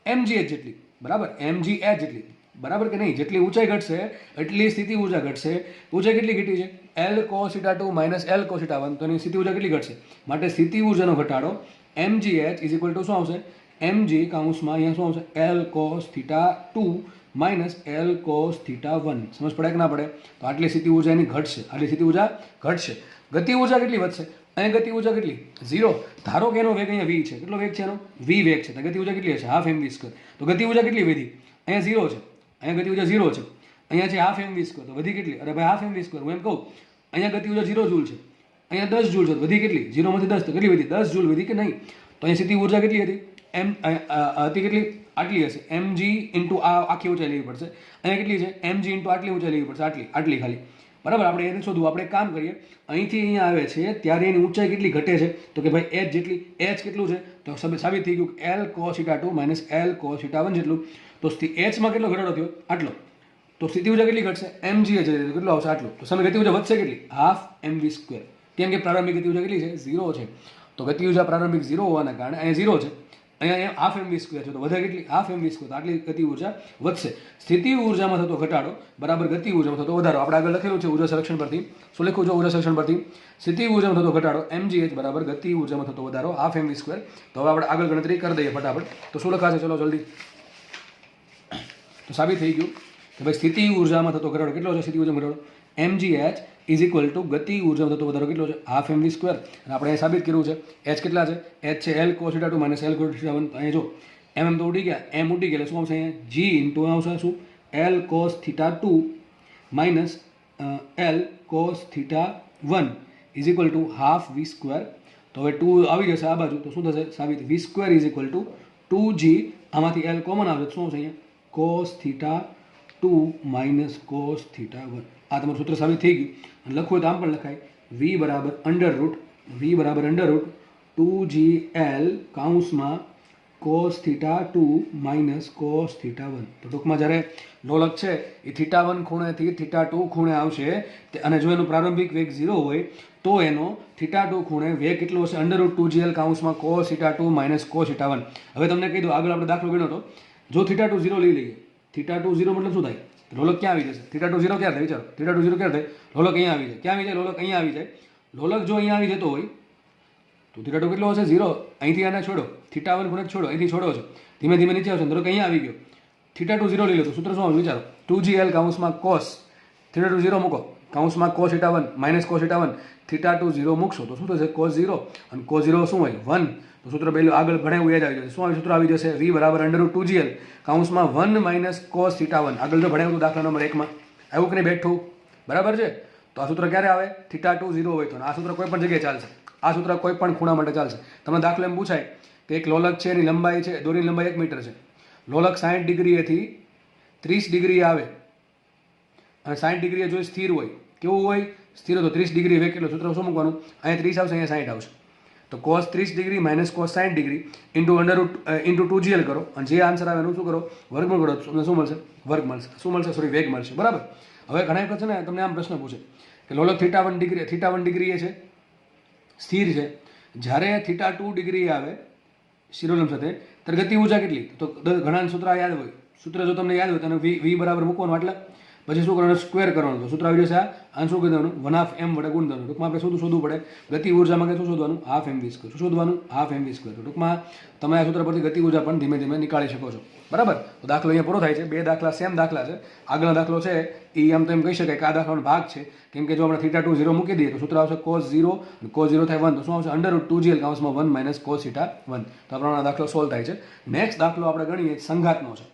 mgh જેટલી, બરાબર, mgh જેટલી, બરાબર કે નહીં. જેટલી ઊંચાઈ ઘટશે એટલી સ્થિતિ ઊર્જા ઘટશે. ઊંચાઈ કેટલી ઘટી છે L cos θ2 minus L cos θ1, તો એની સ્થિતિ ઊર્જા કેટલી ઘટશે. માટે સ્થિતિ ઊર્જાનો ઘટાડો mgh ઇઝ ઇક્વલ ટુ શું આવશે mg કાઉન્સમાં અહીંયા શું આવશે L cos θ2 minus L cos θ1. સમજ પડે કે ના પડે. તો આટલી સ્થિતિ ઊર્જા એની ઘટશે, આટલી સ્થિતિ ઊર્જા ઘટશે. ગતિ ઊર્જા કેટલી વધશે, અહીંયા ગતિ ઊર્જા કેટલી 0. ધારો કે એનો વેગ અહીંયા v છે, કેટલો વેગ છે એનો v વેગ છે, તો ગતિ ઊર્જા કેટલી હશે હાફ mv². તો ગતિ ઊર્જા કેટલી વધી, અહીંયા 0 છે, અહીંયા ગતિ ઊર્જા 0 છે, અહીંયા છે હાફ mv², તો વધી કેટલી, અરે ભાઈ હાફ mv², હું એમ કહું અહીંયા ગતિ ઊર્જા 0 જૂલ છે, અહીંયા 10 જૂલ છે, વધી કેટલી 0 માંથી 10, તો કેટલી વધી 10 જૂલ વધી કે નહીં. તો અહીંયા સ્થિતિ ઊર્જા કેટલી હતી હતી કેટલી આટલી હશે mg ઇન્ટુ આ આખી ઊંચાઈ લેવી પડશે, અહીંયા કેટલી છે mg ઇન્ટુ આટલી ઊંચાઈ લેવી પડશે, આટલી ખાલી, બરાબર. આપણે એને શોધવું, આપણે એક કામ કરીએ, અહીંથી અહીંયા આવે છે ત્યારે એની ઊંચાઈ કેટલી ઘટે છે, તો કે ભાઈ h જેટલી. h કેટલું છે તો સાબિત થઈ ગયું L cos θ2 minus L cos θ1 જેટલું. તો h માં કેટલો ઘટાડો થયો આટલો, તો સ્થિતિ ઊર્જા કેટલી ઘટશે mg કેટલો આવશે આટલું. તો સામે ગતિ ઊર્જા વધશે કેટલી હાફ mv², કેમ કે પ્રારંભિક ગતિ ઊર્જા કેટલી છે 0 છે. તો ગતિ ઉર્જા પ્રારંભિક 0 હોવાના કારણે અહીંયા 0 છે, અહીંયા હાફ એમ વી સ્ક્વેર છે, તો વધે કેટલી? હાફ એમ વી સ્ક્વેર. તો આટલી ગતિ ઉર્જા વધશે. સ્થિતિ ઉર્જામાં થતો ઘટાડો બરાબર ગતિ ઉર્જામાં થતો વધારો. આપણે આગળ લખેલું છે ઉર્જા સંરક્ષણ પરથી. શું લખ્યું છે ઉર્જા સંરક્ષણ પરથી? સ્થિતિ ઉર્જામાં થતો ઘટાડો mgh બરાબર ગતિ ઉર્જામાં થતો વધારો હાફ એમ વી સ્ક્વેર. તો હવે આપણે આગળ ગણતરી કરી દઈએ ફટાફટ. તો શું લખાશે? ચલો જલ્દી. તો સાબિત થઈ ગયું કે ભાઈ સ્થિતિ ઉર્જામાં થતો ઘટાડો કેટલો છે? સ્થિતિ ઉર્જામાં ઘટાડો mgh ઇઝ ઇક્વલ ટુ ગતિ ઉર્જામાં થતો વધારો કેટલો છે? હાફ એમ વી સ્ક્વેર. અને આપણે અહીં સાબિત કર્યું છે h કેટલા છે? h છે l cos θ2 minus l cos θ1. અહીંયા જો એમ તો ઉડી ગયા, એમ ઉડી ગયા એટલે શું આવશે? અહીંયા g ઇન્ટુ આવશે શું? l cos θ2 minus l cos θ1 is equal to half v square. તો હવે 2 આવી જશે આ બાજુ, તો શું થશે? સાબિત v square is equal to 2g, આમાંથી l કોમન આવે શું આવશે? અહીંયા cos θ2 માઇનસ cos θ1. આ તમારું સૂત્ર સાબિત થઈ ગયું. અને લખવું તો આમ પણ લખાય v બરાબર અંડર રૂટ 2gl કાઉન્સમાં cos θ2 માઇનસ cos θ1. તો ટૂંકમાં જ્યારે લોલક છે એ θ1 ખૂણેથી θ2 ખૂણે આવશે, અને જો એનું પ્રારંભિક વેગ 0 હોય તો એનો θ2 ખૂણે વેગ કેટલો હશે? અંડર રૂટ 2gl કાઉન્સમાં cos θ2 માઇનસ cos θ1. હવે તમને કહી દો, આગળ આપણે દાખલો ગણ્યો હતો, જો θ2 0 લઈ લઈએ, θ2 0 મતલબ શું થાય? લોલક ક્યાં આવી જશે? θ2 0 ક્યાં થાય? વિચારો, θ2 0 ક્યાં થાય? લોલક અહીંયા આવી જાય. ક્યાં આવી જાય? લોલક અહીંયા આવી જાય. લોલક જો અહીંયા આવી જતો હોય તો θ2 કેટલો હશે? 0. અહીંથી આને છોડો, θ1 ખૂણે છોડો, અહીંથી છોડો છે, ધીમે ધીમે નીચે આવશે, લોલક અહીંયા આવી ગયો. θ2 0 લઈ લો તો સૂત્ર શું આવે? વિચારો, 2gl કાઉન્સમાં cos θ2 0 મૂકો, કાઉન્સમાં cos θ1 માઇનસ cos θ1, θ2 0 મૂકશો તો શું થશે? cos 0, અને cos 0 શું હોય? 1. તો સૂત્ર પહેલું આગળ ભણાવ્યું એ જ આવી જશે. શું આવી સૂત્ર આવી જશે? v બરાબર અંડર રૂટ 2gl કાઉન્સમાં 1 માઇનસ cos θ1. આગળ જો ભણાવ્યું દાખલા નંબર 1 માં આવ્યું કે નહીં? બેઠું બરાબર છે. તો આ સૂત્ર ક્યારે આવે? θ2 0 હોય તો. આ સૂત્ર કોઈ પણ જગ્યાએ ચાલશે. આ સૂત્ર કોઈ પણ ખૂણા માટે ચાલશે. તમને દાખલો એમ પૂછાય કે એક લોલક છે, એની લંબાઈ છે, દોરીની લંબાઈ 1 મીટર છે, લોલક 60 ડિગ્રીએથી 30 ડિગ્રી આવે, અને 60 ડિગ્રીએ જો સ્થિર હોય, કેવું હોય? સ્થિર હોય તો 30 ડિગ્રી વેગ કેટલો? સૂત્ર શું મૂકવાનું? અહીંયા 30 આવશે, અહીંયા 60 આવશે. તો cos 30 degree minus cos 60 degree into under route into 2gl કરો, અને જે આન્સર આવે એનું શું કરો? વર્ગમૂળ કરો. તમને શું મળશે? વર્ગ મળશે. શું મળશે? સોરી, વેગ મળશે. બરાબર. હવે ઘણા વખત છે ને તમને આમ પ્રશ્ન પૂછે કે લોલક θ1 ડિગ્રી એ છે, સ્થિર છે, જ્યારે θ2 ડિગ્રી આવે શિરોલંબ સાથે, ત્યારે ગતિ ઉર્જા કેટલી? તો ઘણા સૂત્ર યાદ હોય. સૂત્ર જો તમને યાદ હોય તો v બરાબર મૂકવાનું, એટલે પછી શું કરવાનું? સ્ક્વેર કરવાનું. તો સૂત્ર આવી જશે આ શું કરી દેવાનું? 1/2m વડે ગુણ દેવાનું. ટૂંકમાં આપણે શું શોધવું પડે? ગતિ ઉર્જામાં શું શોધવાનું? હાફ એમ વી સ્ક્વેર. શું શોધવાનું? હાફ એમ વી સ્ક્વેર. ટૂંકમાં તમે આ સૂત્ર પરથી ગતિ ઉર્જા પણ ધીમે ધીમે નીકાળી શકો છો. બરાબર. તો દાખલો અહીંયા પૂરો થાય છે. 2 દાખલા સેમ દાખલા છે. આગળનો દાખલો છે એ આમ તો એમ કહી શકાય કે આ દાખલાનો ભાગ છે, કેમ કે જો આપણે θ2 0 મૂકી દઈએ તો સૂત્ર આવશે cos 0, અને cos 0 થાય 1, તો શું આવશે? અંડર રૂટ 2gl કાઉન્સમાં 1 માઇનસ cos θ1. તો આપણો દાખલો સોલ્વ થાય છે. નેક્સ્ટ દાખલો આપણે ગણીએ સંઘાતનો છે.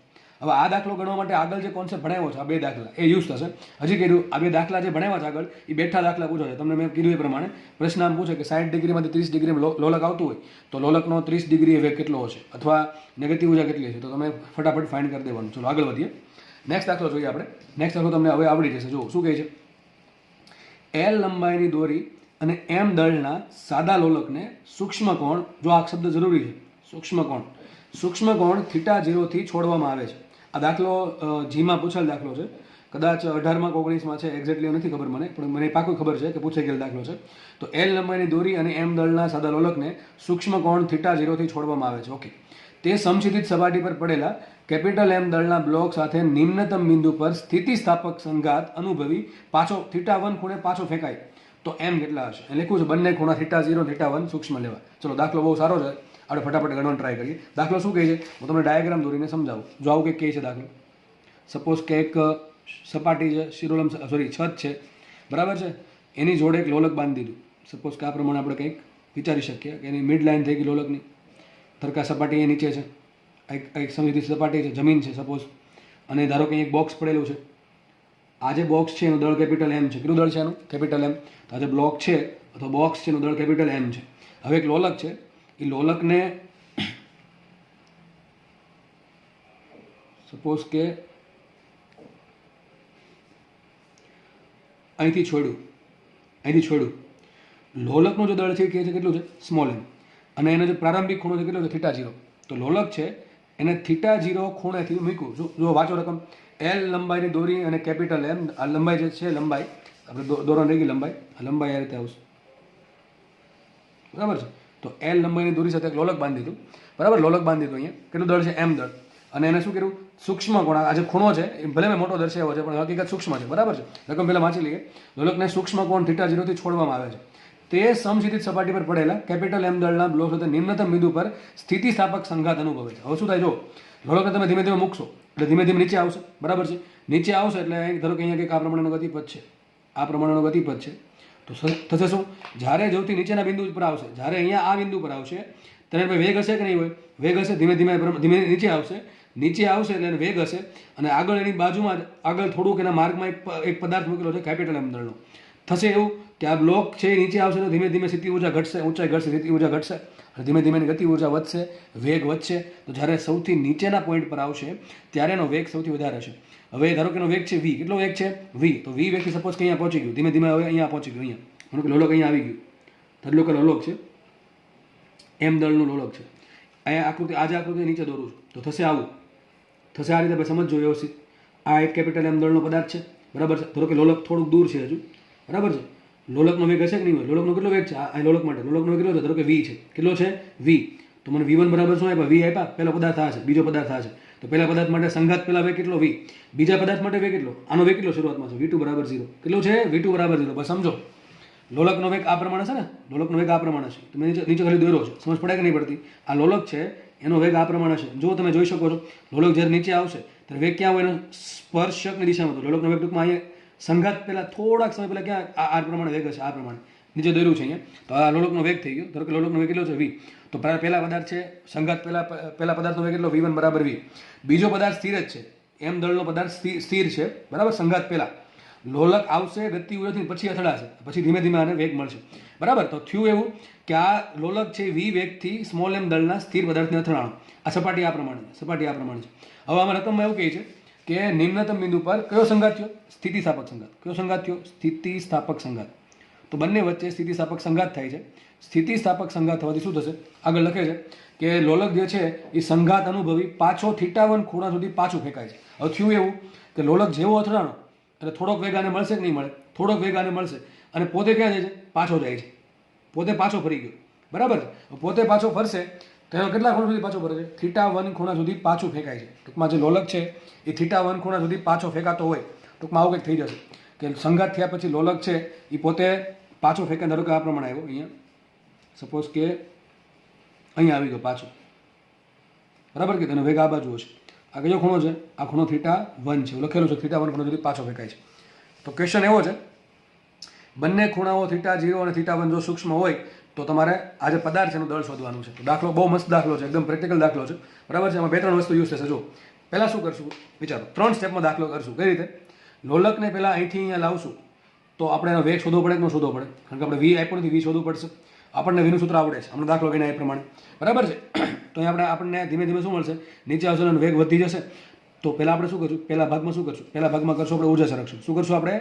હવે આ દાખલો ગણવા માટે આગળ જે કોન્સેપ્ટ ભણાવ્યો છે, આ 2 દાખલા એ યુઝ થશે. હજી કીધું આ 2 દાખલા જે ભણાવ્યા છે આગળ એ બેઠા દાખલા પૂછો છે. તમને મેં કીધું એ પ્રમાણે પ્રશ્ન આમ પૂછે કે 60 ડિગ્રીમાંથી 30 ડિગ્રી લોલક આવતું હોય તો લોલકનો 30 ડિગ્રી વેગ કેટલો હશે, અથવા નેગેટિવ ઉર્જા કેટલી હશે, તો તમે ફટાફટ ફાઇન્ડ કરી દેવાનું. ચલો આગળ વધીએ. નેક્સ્ટ દાખલો જોઈએ આપણે. નેક્સ્ટ દાખલો તમને હવે આવડી જશે. જુઓ શું કહે છે. L લંબાઈની દોરી અને m દળના સાદા લોલકને સૂક્ષ્મ કોણ, જો આ શબ્દ જરૂરી છે, સૂક્ષ્મ કોણ θ0 થી છોડવામાં આવે છે. આ દાખલો જીમાં પૂછેલ દાખલો છે, કદાચ 18માં 19માં છે, એક્ઝેક્ટલી નથી ખબર મને, પણ મને પાકું ખબર છે કે પૂછાઈ ગયેલ દાખલો છે. તો L લંબાઈની દોરી અને m દળના સાદા લોલકને સૂક્ષ્મ કોણ θ0 થી છોડવામાં આવે છે. ઓકે. તે સમક્ષિતિજ સપાટી પર પડેલા કેપિટલ M દળના બ્લોક સાથે નિમ્નતમ બિંદુ પર સ્થિતિસ્થાપક સંઘાત અનુભવી પાછો θ1 ખૂણે પાછો ફેંકાય તો m કેટલા હશે? એ લખ્યું છે બંને ખૂણા θ0 θ1 સૂક્ષ્મ લેવા. ચલો દાખલો બહુ સારો છે, આપણે ફટાફટ ગણવાનો ટ્રાય કરીએ. દાખલો શું કહે છે હું તમને ડાયાગ્રામ દોરીને સમજાવું. જો આવું કંઈક કહે છે દાખલો, સપોઝ કે એક સપાટી છે, શિરોલમ છત છે, બરાબર છે, એની જોડે એક લોલક બાંધી દીધું. સપોઝ કે આ પ્રમાણે આપણે કંઈક વિચારી શકીએ કે એની મિડ લાઇન થઈ ગઈ લોલકની, તરકા સપાટી એ નીચે છે, એક સમજીતી સપાટી છે, જમીન છે સપોઝ, અને ધારો કે એક બોક્સ પડેલું છે. આ જે બોક્સ છે એનું દળ કેપિટલ M છે. કેટલું દળ છે એનું? Capital M. તો આ જે બ્લોક છે અથવા બોક્સ છે એનું દળ કેપિટલ M છે. હવે એક લોલક છે, એ લોલકને સપોઝ કે અહીંથી છોડ્યું. લોલકનું જે દળ છે એ કહે છે કેટલું છે? Small m. અને એનો જે પ્રારંભિક ખૂણો છે કેટલો છે? θ0. તો લોલક છે એને θ0 ખૂણેથી મૂક્યું. જો વાંચો રકમ, L લંબાઈની દોરી અને કેપિટલ M, આ લંબાઈ જે છે, લંબાઈ આપણે દોરવાની રહી ગઈ લંબાઈ, આ લંબાઈ આ રીતે આવશે, બરાબર છે. તો એલ લંબાઈની દોરી સાથે એક લોલક બાંધી દીધું, બરાબર, લોલક બાંધી દીધું. અહીંયા કેટલું દળ છે? એમ દળ. અને એને શું કર્યું? સૂક્ષ્મ કોણ, આ જે ખૂણો છે એ ભલે મેં મોટો દર્શાવ્યો છે પણ હકીકત સૂક્ષ્મ છે, બરાબર છે. રકમ પહેલાં વાંચી લઈએ. લોલકને સૂક્ષ્મ કોણ θ0 થી છોડવામાં આવે છે. તે સમશીતિત સપાટી પર પડેલા કેપિટલ એમ દળના બ્લોક સાથે નિમ્નતમ બિંદુ પર સ્થિતિસ્થાપક સંઘાત અનુભવે છે. હવે શું થાય? જો લોલકને તમે ધીમે ધીમે મૂકશો એટલે ધીમે ધીમે નીચે આવશે, બરાબર છે. નીચે આવશે એટલે ધારો કે અહીંયા કંઈક આ પ્રમાણેનો ગતિપથ છે, આ પ્રમાણેનો ગતિપથ છે. તો થશે શું? જ્યારે સૌથી નીચેના બિંદુ પર આવશે, જ્યારે અહીંયા આ બિંદુ પર આવશે ત્યારે વેગ હશે કે નહીં હોય? વેગ હશે. ધીમે ધીમે ધીમે નીચે આવશે, નીચે આવશે એટલે વેગ હશે. અને આગળ એની બાજુમાં જ આગળ થોડુંક એના માર્ગમાં એક પદાર્થ મૂકેલો છે કેપિટલ એમ દળનો. થશે એવું કે આ બ્લોક છે નીચે આવશે તો ધીમે ધીમે સ્થિતિ ઉર્જા ઘટશે, ઊંચાઈ ઘટશે, સ્થિતિ ઉર્જા ઘટશે અને ધીમે ધીમે ગતિ ઉર્જા વધશે, વેગ વધશે. તો જ્યારે સૌથી નીચેના પોઈન્ટ પર આવશે ત્યારે એનો વેગ સૌથી વધારે હશે. હવે ધારો કે એનો વેગ છે વી. કેટલો વેગ છે? વી. તો વી વેગથી સપોઝ કે અહીંયા પહોંચી ગયું, ધીમે ધીમે હવે અહીંયા પહોંચી ગયું, અહીંયા માનો કે લોલક અહીંયા આવી ગયું, ધરલો કે લોલક છે, એમ દળનું લોલક છે. અહીંયા આકૃતિ, આજે આકૃતિ નીચે દોરું છું તો થશે આવું, થશે આ રીતે. આપણે સમજજો વ્યવસ્થિત. આ એક કેપિટલ એમ દળનો પદાર્થ છે, બરાબર છે. ધારો કે લોલક થોડુંક દૂર છે હજુ, બરાબર છે. લોલકનો વેગ હશે કે નહીં હોય? લોલકનો કેટલો વેગ છે? આ લોલક માટે લોલકનો વેગ કેટલો છે? ધારો કે વી છે. કેટલો છે? વી. તો મને V1 બરાબર શું આપ્યા? વી આપ્યા. પહેલો પદાર્થ આ છે, બીજો પદાર્થ આ છે. તો પહેલા પદાર્થ માટે સંઘાત પહેલા વેગ કેટલો? વી. બીજા પદાર્થ માટે વેગ કેટલો? આનો વેગ કેટલો શરૂઆતમાં છે? V2 બરાબર 0. કેટલો છે? V2 બરાબર 0. બસ સમજો. લોલકનો વેગ આ પ્રમાણે છે ને, લોલકનો વેગ આ પ્રમાણે છે. તમે નીચે ખાલી દોર્યો છે, સમજ પડે કે નહીં પડતી? આ લોલક છે, એનો વેગ આ પ્રમાણે છે. જો તમે જોઈ શકો છો લોલક જ્યારે નીચે આવશે ત્યારે વેગ ક્યાં હોય? એનો સ્પર્શકની દિશામાં. તો લોલકનો વેગ ટૂંકમાં અહીંયા સંઘાત પહેલા થોડાક સમય પહેલા ક્યાં આ પ્રમાણે વેગ હશે, આ પ્રમાણે નીચે દોર્યું છે અહીંયા. તો આ લોલકનો વેગ થઈ ગયો. ધારો કે લોલકનો વેગ કેટલો છે? વી. તો પહેલા પદાર્થ છે સંઘાત પહેલા પદાર્થનો વેગ કેટલો? V1 બરાબર વી. બીજો પદાર્થ સ્થિર જ છે, એમ દળનો પદાર્થ સ્થિર છે, બરાબર. સંઘાત પહેલા લોલક આવશે, ગતિ ઉર્જાથી પછી અથડાશે, પછી ધીમે ધીમે આને વેગ મળશે, બરાબર. તો થયું એવું કે આ લોલક છે વી વેગથી સ્મોલ એમ દળના સ્થિર પદાર્થને અથડાણો. આ સપાટી આ પ્રમાણે છે, સપાટી આ પ્રમાણે છે. હવે આમાં રકમમાં એવું કહે છે કે નિમ્નતમ બિંદુ પર કયો સંઘાત થયો? સ્થિતિસ્થાપક સંઘાત. કયો સંઘાત થયો? સ્થિતિસ્થાપક સંઘાત. તો બંને વચ્ચે સ્થિતિસ્થાપક સંઘાત થાય છે. સ્થિતિસ્થાપક સંઘાત થવાથી શું થશે? આગળ લખે છે કે લોલક જે છે એ સંઘાત અનુભવી પાછો θ1 ખૂણા સુધી પાછું ફેંકાય છે. હવે થયું એવું કે લોલક જેવો અથડાણો એટલે થોડોક વેગ આને મળશે કે નહીં મળે? થોડોક વેગ આને મળશે. અને પોતે ક્યાં જાય છે? પાછો જાય છે. પોતે પાછો ફરી ગયો, બરાબર છે. પોતે પાછો ફરશે તો એનો કેટલા ખૂણા સુધી પાછો ફરે છે? θ1 ખૂણા સુધી પાછું ફેંકાય છે. ટૂંકમાં જે લોલક છે એ θ1 ખૂણા સુધી પાછો ફેંકાતો હોય, ટૂંકમાં આવું કંઈક થઈ જશે કે સંઘાત થયા પછી લોલક છે એ પોતે પાછો ફેંકે. ધારો કે આ પ્રમાણે આવ્યો, અહીંયા સપોઝ કે અહીંયા આવી ગયો પાછો, બરાબર કે તેનો વેગ આ બાજુ છે. આ કયો ખૂણો છે? આ ખૂણો θ1 છે, લખેલું છે θ1 ખૂણો સુધી પાછો ફેંકાય છે. તો ક્વેશ્ચન એવો છે, બંને ખૂણાઓ θ0 અને θ1 જો સૂક્ષ્મ હોય તો તમારે આ જે પદાર્થ છે એનું દળ શોધવાનું છે. તો દાખલો બહુ મસ્ત દાખલો છે, એકદમ પ્રેક્ટિકલ દાખલો છે, બરાબર છે. એમાં 2-3 વસ્તુ યુઝ થશે. જો પહેલાં શું કરશું વિચારો, 3 સ્ટેપમાં દાખલો કરશું. કઈ રીતે? લોલકને પહેલાં અહીંથી અહીંયા લાવશું તો આપણે એનો વેગ શોધવો પડે કે ન શોધવો પડે? કારણ કે આપણે વી આપ્યો નથી, વી શોધવું પડશે. આપણને વીનું સૂત્ર આવડે છે, હમણાં દાખલો વિના એ પ્રમાણે, બરાબર છે. તો અહીંયા આપણને ધીમે ધીમે શું મળશે? નીચે આવશે અને વેગ વધી જશે. તો પહેલાં આપણે શું કરશું? પહેલા ભાગમાં શું કરશું? પહેલા ભાગમાં કરશું આપણે ઉર્જા સંરક્ષણ. શું કરશું આપણે?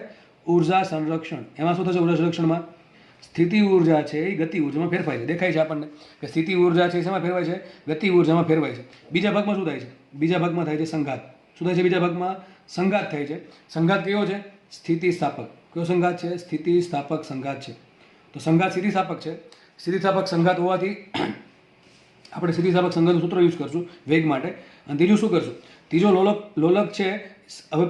ઉર્જા સંરક્ષણ. એમાં શું થશે? ઉર્જા સંરક્ષણમાં સ્થિતિ ઉર્જા છે એ ગતિ ઉર્જામાં ફેરફાય છે. દેખાય છે આપણને કે સ્થિતિ ઉર્જા છે શેમાં ફેરવાય છે? ગતિ ઉર્જામાં ફેરવાય છે. બીજા ભાગમાં શું થાય છે? બીજા ભાગમાં થાય છે સંઘાત. શું થાય છે બીજા ભાગમાં? સંઘાત થાય છે. સંઘાત કયો છે? સ્થિતિસ્થાપક. કયો સંઘાત છે? સ્થિતિસ્થાપક સંઘાત છે. તો સંઘાત સ્થિતિસ્થાપક છે. સ્થિતિસ્થાપક સંઘાત હોવાથી આપણે સ્થિતિસ્થાપક સંઘાતનું સૂત્ર યુઝ કરશું વેગ માટે. અને ત્રીજું શું કરશું? ત્રીજો લોલક છે હવે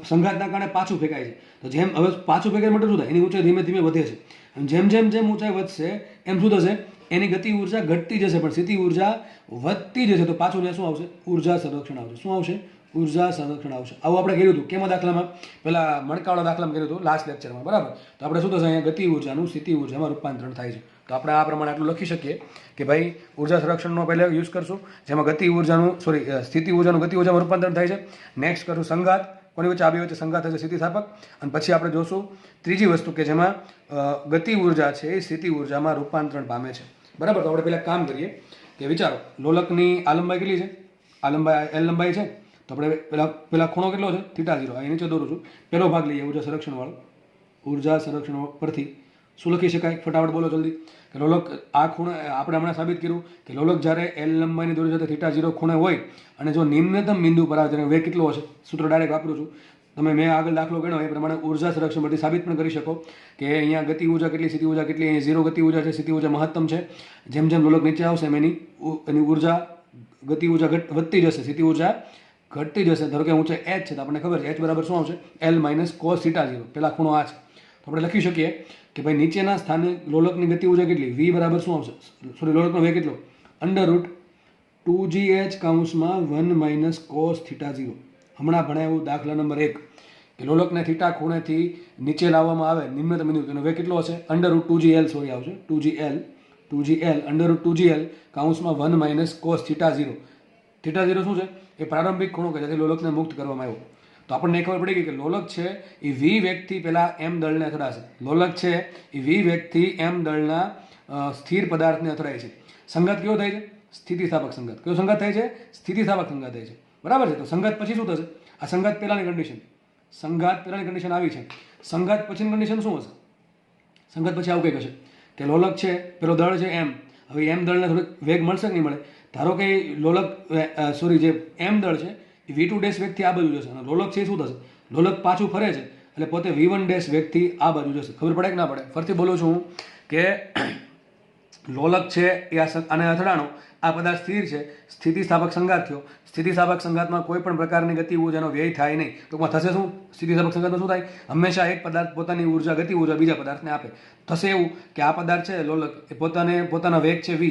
સંઘાતના કારણે પાછું ફેંકાય છે. તો જેમ હવે પાછું ફેંકાય માટે શું થાય? એની ઊંચાઈ ધીમે ધીમે વધે છે. અને જેમ જેમ જેમ ઊંચાઈ વધશે એમ શું થશે? એની ગતિ ઉર્જા ઘટતી જશે પણ સ્થિતિ ઉર્જા વધતી જશે. તો પાછું ને શું આવશે? ઉર્જા સંરક્ષણ આવશે. શું આવશે? ઉર્જા સંરક્ષણ આવશે. આવું આપણે કર્યું હતું. કેમાં દાખલામાં? પેલા મણકાવાળા દાખલામાં કર્યું હતું લાસ્ટ લેક્ચરમાં, બરાબર. તો આપણે શું થશે? અહીંયા ગતિ ઉર્જાનું સ્થિતિ ઉર્જામાં રૂપાંતરણ થાય છે. તો આપણે આ પ્રમાણે આટલું લખી શકીએ કે ભાઈ ઉર્જા સંરક્ષણનો પહેલાં યુઝ કરશું, જેમાં ગતિ ઉર્જાનું સ્થિતિ ઉર્જાનું ગતિ ઉર્જામાં રૂપાંતરણ થાય છે. નેક્સ્ટ કરશું સંઘાત. કોની વચ્ચે? આ બે વચ્ચે સંઘાત થશે, સ્થિતિસ્થાપક. અને પછી આપણે જોશું ત્રીજી વસ્તુ કે જેમાં ગતિ ઉર્જા છે એ સ્થિતિ ઉર્જામાં રૂપાંતરણ પામે છે, બરાબર. તો આપણે પહેલાં કામ કરીએ કે વિચારો લોલકની આ લંબાઈ કેટલી છે? આ લંબાઈ એલ લંબાઈ છે. તો આપણે પહેલાં ખૂણો કેટલો છે? θ0. અહીં નીચે દોરું છું. પહેલો ભાગ લઈએ ઉર્જા સંરક્ષણવાળો. ઉર્જા સંરક્ષણ પરથી શું લખી શકાય? ફટાફટ બોલો જલ્દી. કે લોલક આ ખૂણે આપણે હમણાં સાબિત કર્યું કે લોલક જ્યારે એલ લંબાઈની દોરી સાથે θ0 ખૂણે હોય અને જો નિમ્નતમ બિંદુ પર આવે ત્યારે વેગ કેટલો હશે? સૂત્ર ડાયરેક્ટ વાપરું છું. તમે મેં આગળ દાખલો ગણ્યો એ પ્રમાણે ઉર્જા સંરક્ષણ પરથી સાબિત પણ કરી શકો કે અહીંયા ગતિ ઉર્જા કેટલી, સ્થિતિ ઉર્જા કેટલી, અહીંયા 0 ગતિ ઉર્જા છે, સ્થિતિ ઉર્જા મહત્તમ છે. જેમ જેમ લોલક નીચે આવશે એમ એની ઉર્જા ગતિ ઉર્જા વધતી જશે, સ્થિતિ ઉર્જા ઘટતી જશે. ધારો કે ઊંચે h છે તો આપણને ખબર છે h બરાબર શું આવશે, L માઇનસ cos θ 0. પહેલા ખૂણો આ છે તો આપણે લખી શકીએ કે ભાઈ નીચેના સ્થાને લોલકની ગતિ ઉર્જા કેટલી, v બરાબર શું આવશે, સોરી લોલકનો વેગ કેટલો, અંડર રૂટ 2gh કૌંસમાં 1 માઇનસ cos θ 0. હમણાં ભણાવ્યું દાખલા નંબર 1 કે લોલકને થીટા ખૂણેથી નીચે લાવવામાં આવે નિમ્નતમ બિંદુ, એનો વેગ કેટલો હશે, અંડર રૂટ 2gl સોરી આવશે 2gl અંડર રૂટ 2gl કૌંસમાં 1 માઇનસ cos θ 0. θ 0 શું છે, એ પ્રારંભિક ખૂણો કે જેથી લોલકને મુક્ત કરવામાં આવ્યો. તો આપણને ખબર પડી ગઈ કે લોલક છે એ v વેગથી પહેલા m દળને અથડાશે. લોલક છે એ v વેગથી m દળના સ્થિર પદાર્થને અથડાય છે. સંઘાત કેવો થાય છે, સ્થિતિસ્થાપક સંઘાત. કયો સંઘાત થાય છે, સ્થિતિસ્થાપક સંઘાત થાય છે. બરાબર છે. તો સંઘાત પછી શું થશે, આ સંઘાત પહેલાની કન્ડિશન, સંઘાત પહેલાની કન્ડિશન આવી છે. સંઘાત પછીની કન્ડિશન શું હશે, સંઘાત પછી આવું કંઈક હશે કે લોલક છે પેલો દળ છે m, હવે m દળને થોડોક વેગ મળશે કે નહીં મળે. ધારો કે લોલક સોરી જે m દળ છે એ v2 ડેશ વેગથી આ બાજુ જશે અને લોલક છે એ શું થશે, લોલક પાછું ફરે છે એટલે પોતે v1 ડેશ વેગથી આ બાજુ જશે. ખબર પડે કે ના પડે, ફરીથી બોલું છું હું કે લોલક છે એ આને અથડાણો, આ પદાર્થ સ્થિર છે, સ્થિતિસ્થાપક સંઘાત થયો. સ્થિતિસ્થાપક સંઘાતમાં કોઈ પણ પ્રકારની ગતિ ઉર્જાનો વ્યય થાય નહીં. ટૂંકમાં થશે શું, સ્થિતિસ્થાપક સંઘાતમાં શું થાય, હંમેશા એક પદાર્થ પોતાની ઉર્જા ગતિ ઉર્જા બીજા પદાર્થને આપે. થશે એવું કે આ પદાર્થ છે લોલક એ પોતાના વેગ છે v,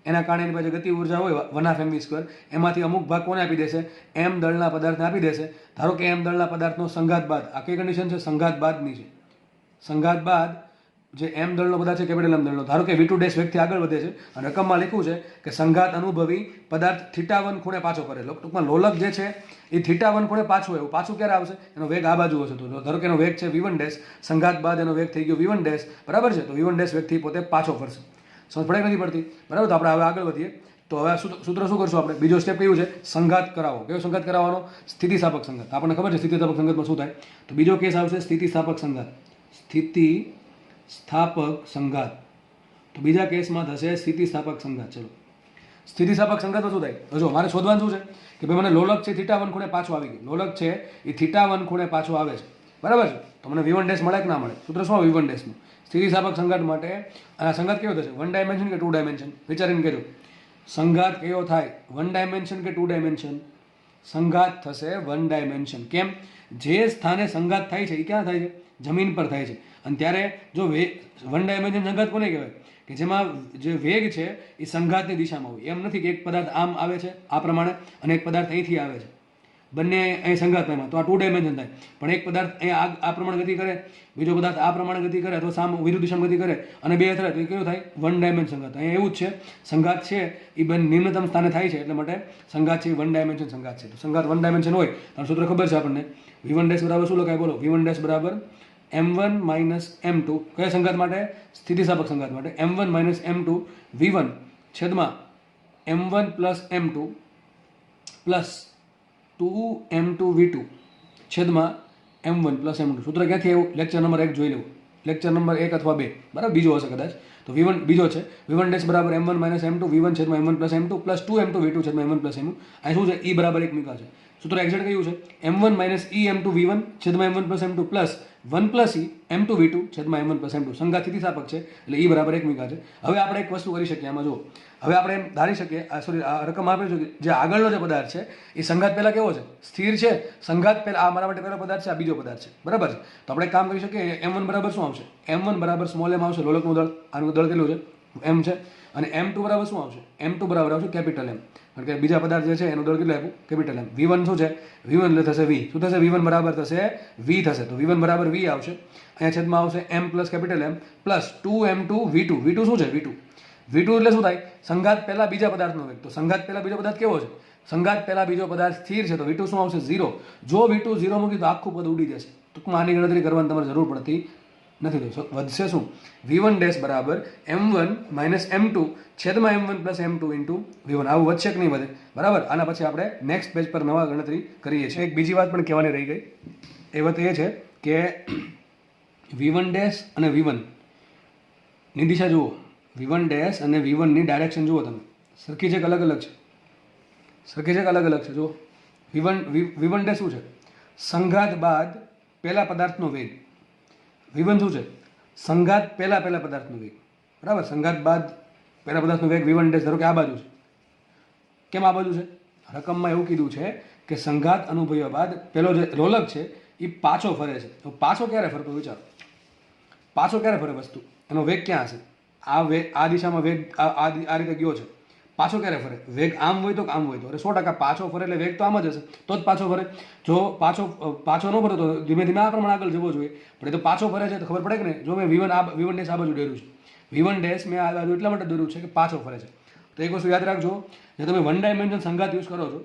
એના કારણે એની પાસે ગતિ ઉર્જા હોય 1/2mv², એમાંથી અમુક ભાગ કોને આપી દેશે, m દળના પદાર્થને આપી દેશે. ધારો કે m દળના પદાર્થનો સંઘાત બાદ, આ કઈ કન્ડિશન છે, સંઘાત બાદની છે. સંઘાત બાદ જે m દળનો પદાર્થ છે કેપિટલ m દળનો, ધારો કે v2 ડેશ વેગથી આગળ વધે છે અને રકમમાં લખ્યું છે કે સંઘાત અનુભવી પદાર્થ θ1 ખૂણે પાછો ફરે. ટૂંકમાં લોલક જે છે એ θ1 ખૂણે પાછું, એવું પાછું ક્યારે આવશે, એનો વેગ આ બાજુ હશે. તો ધારો કે એનો વેગ છે v1 ડેશ, સંઘાત બાદ એનો વેગ થઈ ગયો v1 ડેશ, બરાબર છે. તો v1 ડેશ વેગથી પોતે પાછો ફરશે. સમજ પડે નથી પડતી, બરાબર. તો આપણે હવે આગળ વધીએ. તો હવે સૂત્ર શું કરશું આપણે, બીજો સ્ટેપ કયું છે, સંઘાત કરાવો. કયો સંઘાત કરાવવાનો, સ્થિતિસ્થાપક સંઘાત. આપણને ખબર છે સ્થિતિસ્થાપક સંઘાતમાં શું થાય. તો બીજો કેસ આવશે સ્થિતિસ્થાપક સંઘાત, સ્થિતિસ્થાપક સંઘાત. તો બીજા કેસમાં થશે સ્થિતિસ્થાપક સંઘાત. ચલો સ્થિતિસ્થાપક સંઘાતમાં શું થાય, તો જો મારે શોધવાનું શું છે કે ભાઈ મને લોલક છે θ1 ખૂણે પાછો આવી ગયો, લોલક છે એ θ1 ખૂણે પાછો આવે છે, બરાબર છે. તો મને v1 ડેશ મળે કે ના મળે, સૂત્ર શું v1 ડેશનું, સ્થિતિસ્થાપક સંઘાત માટે. આ સંઘાત કેવો થશે, 1 ડાયમેન્શન કે 2 ડાયમેન્શન, વિચારીને કહેજો. સંઘાત કયો થાય, 1 ડાયમેન્શન કે 2 ડાયમેન્શન, સંઘાત થશે 1 ડાયમેન્શન. કેમ, જે સ્થાને સંઘાત થાય છે એ ક્યાં થાય છે, જમીન પર થાય છે. અને ત્યારે જો 1 ડાયમેન્શન સંઘાત કોને કહેવાય, કે જેમાં જે વેગ છે એ સંઘાતની દિશામાં હોય. એમ નથી કે એક પદાર્થ આમ આવે છે આ પ્રમાણે અને એક પદાર્થ અહીંથી આવે છે, બંને અહીં સંઘાત પામ્યા, તો આ 2 ડાયમેન્શન થાય. પણ એક પદાર્થ અહીંયા આ પ્રમાણે ગતિ કરે, બીજો પદાર્થ આ પ્રમાણે ગતિ કરે અથવા સામ વિરુદ્ધ દિશામાં ગતિ કરે અને બે અથડાય તો એ કેવું થાય, 1 ડાયમેન્શન સંઘાત. અહીંયા એવું જ છે, સંઘાત છે એ નિમ્નતમ સ્થાને થાય છે, એટલે માટે સંઘાત છે 1 ડાયમેન્શન સંઘાત છે. તો સંઘાત 1 ડાયમેન્શન હોય તો સૂત્ર ખબર છે આપણને, v1 ડેશ બરાબર શું લખાય, બોલો, v1 ડેશ બરાબર m1 માઇનસ m2. કયા સંઘાત માટે, સ્થિતિસ્થાપક સંઘાત માટે. m1 માઇનસ m2 v1 છેદમાં m1 plus m2 plus 2m2 v2 છેદમાં m1 પ્લસ m2. સૂત્ર ક્યાંથી આવ્યું, લેક્ચર નંબર 1 જોઈ લેવું, લેક્ચર નંબર 1 અથવા 2, બરાબર, બીજો હશે કદાચ. તો v1 બીજો છે, v1 ડેશ બરાબર m1 માઇનસ m2 v1 છેદમાં m1 plus m2 plus 2m2 v2 છેદમાં m1 પ્લસ m2. અહીં શું છે, e બરાબર 1 મૂકા છે. સૂત્ર એક્ઝેક્ટ કયું છે, m1 માઇનસ m2 v1 છેદમાં m1 plus m2 plus 1 plus m2 v2 છેદમાં m1 પ્લસ m2. સંઘાત સ્થિતિસ્થાપક છે એટલે e બરાબર 1 મૂકા છે. હવે આપણે એક વસ્તુ કરી શકીએ આમાં, જુઓ, હવે આપણે એમ ધારી શકીએ, સોરી આ રકમ આપે છે જે આગળનો જે પદાર્થ છે એ સંઘાત પહેલા કેવો છે, સ્થિર છે. સંઘાત પહેલા આ મારા માટે પહેલો પદાર્થ છે, આ બીજો પદાર્થ છે, બરાબર છે. તો આપણે એક કામ કરી શકીએ, m1 બરાબર શું આવશે, m1 બરાબર સ્મોલ m આવશે, લોલકનું દળ, આનું દળ કેટલું છે, m છે. અને m2 બરાબર શું આવશે, m2 બરાબર આવશે કેપિટલ m, કારણ કે બીજા પદાર્થ જે છે એનું દળ કેટલું આપ્યું, કેપિટલ m. v1 શું છે, v1 એટલે થશે v, શું થશે, v1 બરાબર થશે v થશે. તો v1 બરાબર v આવશે, અહીંયા છેદમાં આવશે m plus capital m plus 2m2 v2. v2 શું છે, v2 એટલે શું થાય, સંઘાત પહેલા બીજા પદાર્થનો વેગ. તો સંઘાત પહેલા બીજો પદાર્થ કેવો છે, સંઘાત પહેલા બીજો પદાર્થ સ્થિર છે, તો v2 શું આવશે, 0. જો v2 0 મૂકી તો આખું પદ ઉડી જશે. ટૂંકમાં આની ગણતરી કરવાની તમારે જરૂર પડતી નથી. તો વધશે શું, v1 ડેશ બરાબર m1 માઇનસ m2 છેદમાં m1 plus m2 into v1. આવું વધશે કે નહીં વધે, બરાબર. આના પછી આપણે નેક્સ્ટ પેજ પર નવા ગણતરી કરીએ છીએ. એક બીજી વાત પણ કહેવાની રહી ગઈ, એ વાત એ છે કે v1 ડેશ અને v1 ની દિશા જુઓ, v1 ડેશ અને v1 ની ડાયરેક્શન જુઓ તમે, સરખી છે કે અલગ અલગ છે, સરખી છે કે અલગ અલગ છે. જુઓ v1 ડેશ શું છે, સંઘાત બાદ પહેલા પદાર્થનો વેગ. v1 શું છે? સંઘાત પહેલા પદાર્થનો વેગ. બરાબર, સંઘાત બાદ પહેલા પદાર્થનો વેગ v1 ડેશ. ધારો કે આ બાજુ છે. કેમ આ બાજુ છે? રકમમાં એવું કીધું છે કે સંઘાત અનુભવ્યા બાદ પેલો જે લોલક છે એ પાછો ફરે છે. તો પાછો ક્યારે ફરતો વિચારો, પાછો ક્યારે ફરે વસ્તુ? એનો વેગ ક્યાં હશે? આ દિશામાં વેગ આ રીતે ગયો છે, પાછો ક્યારે ફરે? વેગ આમ હોય તો આમ હોય તો, અરે 100% પાછો ફરે એટલે વેગ તો આમ જ હશે, તો જ પાછો ફરે. જો પાછો ન ફરે તો ધીમે ધીમે આ પ્રમાણે આગળ જવો જોઈએ, પણ એ તો પાછો ફરે છે તો ખબર પડે કે નહીં. જો મેં v1 ડેશ આ બાજુ દોર્યું છે, v1 ડેશ મેં આ બાજુ એટલા માટે દોર્યું છે કે પાછો ફરે છે. તો એક વસ્તુ યાદ રાખજો, જે તમે વન ડાયમેન્શન સંઘાત યુઝ કરો છો,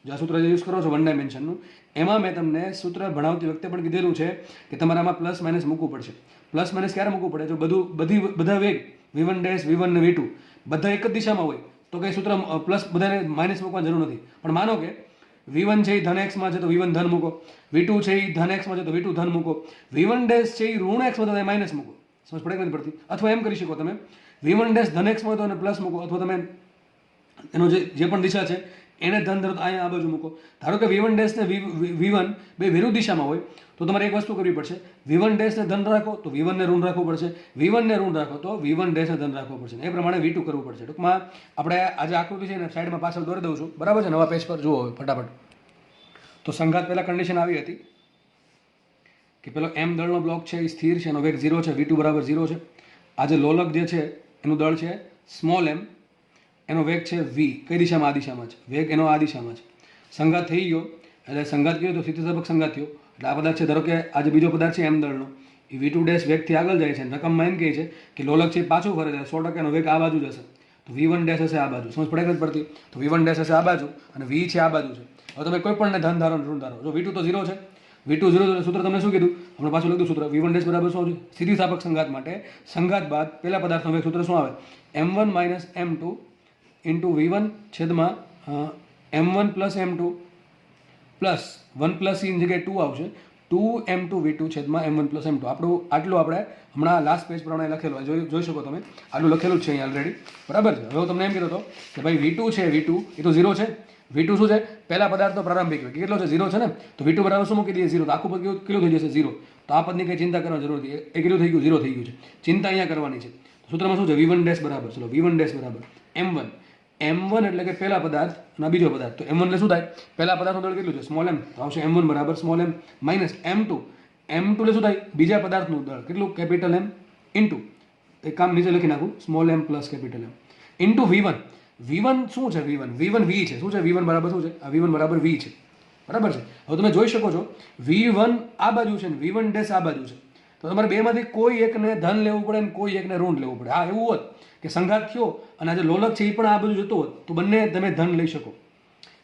જે સૂત્ર જે યુઝ કરો છો વન ડાયમેન્શનનું, એમાં મેં તમને સૂત્ર ભણાવતી વખતે પણ કીધેલું છે કે તમારે આમાં પ્લસ માઇનસ મૂકવું પડશે. પ્લસ માઇનસ ક્યારે મૂકવું પડે? જો બધા વેગ v1 ડેશ v1 ને v2 બધા એક જ દિશામાં હોય તો કંઈ સૂત્ર પ્લસ બધાને માઇનસ મૂકવાની જરૂર નથી. પણ માનો કે v1 છે એ ધન એક્સમાં છે તો v1 ધન મૂકો, v2 છે એ ધન એક્સમાં છે તો v2 ધન મૂકો, v1 ડેશ છે એ ઋણ એક્સમાં તો માઇનસ મૂકો. સમજ પડે કે નથી પડતી? અથવા એમ કરી શકો તમે, v1 ડેશ ધન એક્સમાં હોય તો એને પ્લસ મૂકો, અથવા તમે એનો જે પણ દિશા છે એને ધન ધરો તો અહીંયા આ બાજુ મૂકો. ધારો કે v1 ડેશ ને v1 બે વિરુદ્ધ દિશામાં હોય તો તમારે એક વસ્તુ કરવી પડશે, v1 ડેશ ને ધન રાખો તો v1 ને ઋણ રાખવું પડશે, v1 ને ઋણ રાખો તો v1 ડેશ ને ધન રાખવું પડશે. એ પ્રમાણે v2 કરવું પડશે. ટૂંકમાં આપણે આજે આકૃતિ છે ને સાઈડમાં પાછળ દોરી દઉં છું, બરાબર છે? નવા પેજ પર જુઓ ફટાફટ. તો સંઘાત પહેલા કન્ડિશન આવી હતી કે પેલો m દળનો બ્લોક છે એ સ્થિર છે, એનો વેગ 0 છે, v2 બરાબર 0 છે. આ જે લોલક જે છે એનું દળ છે સ્મોલ m, એનો વેગ છે v. કઈ દિશામાં? આ દિશામાં છે. વેગ એનો આ દિશામાં છે. સંઘાત થઈ ગયો એટલે સંઘાત ગયો તો સ્થિતિસ્થાપક સંઘાત થયો. એટલે આ પદાર્થ છે, ધારો કે આ જે બીજો પદાર્થ છે m દળનો, એ v2 ડેશ વેગથી આગળ જાય છે. રકમમાં એમ કહે છે કે લોલક છે પાછું ફરે છે, 100% એનો વેગ આ બાજુ જ હશે. તો v1 ડેશ હશે આ બાજુ. સમજ પડે કે નથી પડતી? તો v1 ડેશ હશે આ બાજુ અને v છે આ બાજુ છે. હવે તમે કોઈ પણ ધન ધારો ઋણ ધારો, જો v2 તો 0 છે, v2 0 સૂત્ર તમને શું કીધું? હમણાં પાછું લખ્યું સૂત્ર, v1 ડેશ બરાબર શું છે? સ્થિતિસ્થાપક સંઘાત માટે સંઘાત બાદ પહેલા પદાર્થનો વેગ સૂત્ર શું આવે? m1 minus m2 into v1 છેદમાં m1 plus m2 plus 1 plus ની જગ્યાએ 2 આવશે, 2m2 v2 છેદમાં m1 પ્લસ m2. આટલું આપણે હમણાં લાસ્ટ પેજ પ્રમાણે લખેલું જોઈ શકો તમે, આટલું લખેલું જ છે અહીંયા ઓલરેડી, બરાબર છે? હવે હું તમને એમ કીધો હતો કે ભાઈ v2 છે, v2 એ તો 0 છે. v2 શું છે? પહેલા પદાર્થનો પ્રારંભિક વેગ કેટલો છે? 0 છે ને? તો v2 બરાબર શું મૂકી દઈએ? 0. તો આખું પદ કેટલું થઈ જશે? 0. તો આ પદની કંઈ ચિંતા કરવાની જરૂર નથી, એ કેટલું થઈ ગયું? 0 થઈ ગયું છે. ચિંતા અહીંયા કરવાની છે. સૂત્રમાં શું છે? v1 ડેશ બરાબર, ચલો v1 ડેશ બરાબર m1 એટલે કે પહેલા પદાર્થ અને બીજો પદાર્થ. તો m1 એટલે શું થાય? પહેલા પદાર્થનું દળ કેટલું છે? Small m. તો આવશે m1 બરાબર સ્મોલ m માઇનસ m2 એટલે શું થાય? બીજા પદાર્થનું દળ કેટલું? કેપિટલ M ઇન્ટુ, એક કામ નીચે લખી નાખું, small m plus capital M into v1. v1 શું છે? v1 v છે. શું છે? v1 બરાબર શું છે? આ v1 બરાબર v છે, બરાબર છે? હવે તમે જોઈ શકો છો v1 આ બાજુ છે ને v1 ડેશ આ બાજુ છે. તો તમારે બેમાંથી કોઈ એકને ધન લેવું પડે ને કોઈ એકને ઋણ લેવું પડે. હા, એવું હોત કે સંઘાત થયો અને આ જે લોલક છે એ પણ આ બાજુ જતો હોત તો બંને તમે ધન લઈ શકો.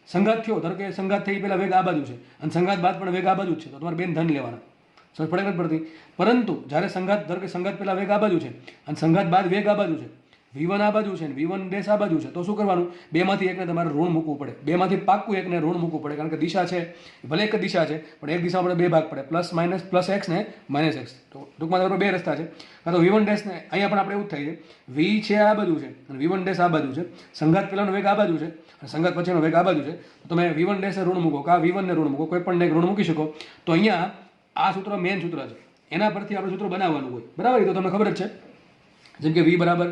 સંઘાત થયો, ધારો કે સંઘાત થઈ પહેલા વેગ આ બાજુ છે અને સંઘાત બાદ પણ વેગ આ બાજુ જ છે, તો તમારે બેન ધન લેવાના. સમજ પડે નથી પડતી? પરંતુ જ્યારે સંઘાત, ધારો કે સંઘાત પહેલા વેગ આ બાજુ છે અને સંઘાત બાદ વેગ આ બાજુ છે, v1 આ બાજુ છે ને v1 ડેશ આ બાજુ છે, તો શું કરવાનું? બેમાંથી એકને તમારે ઋણ મૂકવું પડે. બેમાંથી પાક્કું એકને ઋણ મૂકવું પડે, કારણ કે દિશા છે ભલે એક જ દિશા છે પણ એક દિશામાં આપણે બે ભાગ પડે, પ્લસ માઇનસ, પ્લસ એક્સ ને માઇનસ એક્સ. તો ટૂંકમાં તમારો બે રસ્તા છે. કાં તો v1 ડેશ ને અહીંયા પણ આપણે એવું જ થાય છે, v છે આ બાજુ છે અને v1 ડેશ આ બાજુ છે, સંઘાત પહેલાનો વેગ આ બાજુ છે અને સંઘાત પછીનો વેગ આ બાજુ છે. તો તમે v1 ડેશ ને ઋણ મૂકો, કાં v1 ને ઋણ મૂકો, કોઈ પણ એક ઋણ મૂકી શકો. તો અહીંયા આ સૂત્ર મેઇન સૂત્ર છે, એના પરથી આપણે સૂત્ર બનાવવાનું હોય, બરાબર? એ તો તમને ખબર જ છે. જેમ કે v બરાબર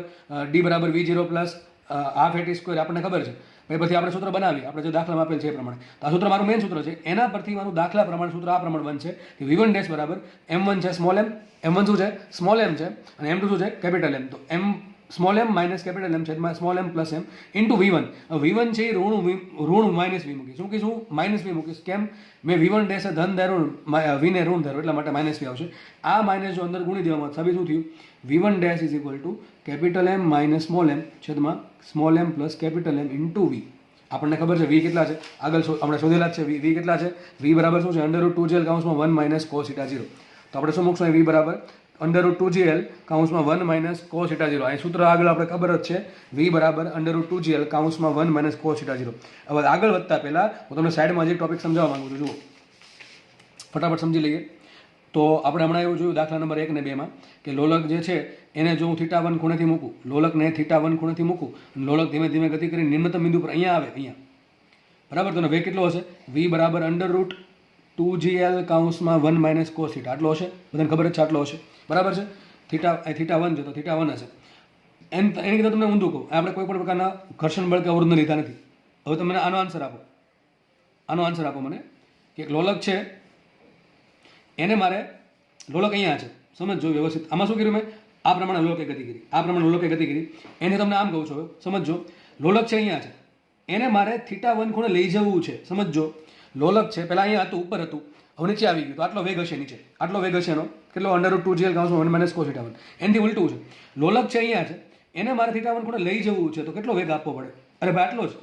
d બરાબર v0 plus half at square આપણને ખબર છે. પછી આપણે સૂત્ર બનાવી, આપણે જે દાખલામાં આપેલ છે એ પ્રમાણે. તો આ સૂત્ર મારું મેઇન સૂત્ર છે, એના પરથી મારું દાખલા પ્રમાણે સૂત્ર આ પ્રમાણે બનશે કે v1 ડેશ બરાબર m1 છે સ્મોલ m, m1 શું છે? સ્મોલ m છે, અને m2 શું છે? Capital M. તો m small m minus capital M છે, small m plus m into v1. v1 છે એ ઋણ માઇનસ v મૂકીશ. શું કીધું? માઇનસ v મૂકીશ. કેમ? મેં v1 ડેશ ધન ધારો, v ને ઋણ ધારો, એટલા માટે માઇનસ v આવશે. આ માઇનસ જો અંદર ગુણી દેવામાં સાબિત શું થયું? v1 dash is equal two capital M minus small m છેદમાં small m plus capital M into v. આપણને ખબર છે v કેટલા છે, આગળ આપણે શોધેલા જ છે. v કેટલા છે? v બરાબર શું છે? √2gl કાઉન્સમાં 1 માઇનસ cos θ 0. તો આપણે શું મૂકશું? v બરાબર √2gl કાઉન્સમાં 1 માઇનસ cos θ 0. અહીં સૂત્ર આગળ આપણે ખબર જ છે, v બરાબર √2gl કાઉન્સમાં 1 માઇનસ cos θ 0. હવે આગળ વધતા પહેલા હું તમને સાઈડમાં જે ટોપિક સમજાવવા માંગુ છું, જુઓ ફટાફટ સમજી લઈએ. તો આપણે હમણાં એવું જોયું દાખલા નંબર 1 ને 2 માં કે લોલક જે છે એને જો હું θ1 ખૂણેથી મૂકું, લોલકને θ1 ખૂણેથી મૂકું, લોલક ધીમે ધીમે ગતિ કરી નિમ્નતમ બિંદુ પર અહીંયા આવે, અહીંયા, બરાબર? તો વેગ કેટલો હશે? v બરાબર 2gl કૌંસમાં 1 માઇનસ કોસ થીટા આટલો હશે, બધાને ખબર જ છે આટલો હશે, બરાબર છે. થીટા 1 છે તો થીટા 1 હશે. એની કીધું તમને ઊંધું કહું, આપણે કોઈ પણ પ્રકારના ઘર્ષણ બળ કે અવરોધને લીધા નથી. હવે તમે આનો આન્સર આપો મને કે એક લોલક છે, એને મારે લોલક અહીંયા છે, સમજો વ્યવસ્થિત. આમાં શું કર્યું મેં? આ પ્રમાણે લોલકે ગતિ કરી, એને તમને આમ કહું છું. સમજો લોલક છે અહીંયા છે, એને મારે થીટા 1 ખૂણે લઈ જવું છે. સમજો લોલક છે, પહેલાં અહીંયા હતું, ઉપર હતું, હવે નીચે આવી ગયું, તો આટલો વેગ હશે નીચે, આટલો વેગ હશે એનો કેટલો? √2gl કૌંસમાં 1 માઇનસ કોસ થીટા 1. એનાથી ઉલટું છે, લોલક છે અહીંયા છે, એને મારે થીટા 1 ખૂણે લઈ જવું છે, તો કેટલો વેગ આપવો પડે? અરે ભાઈ આટલો જ.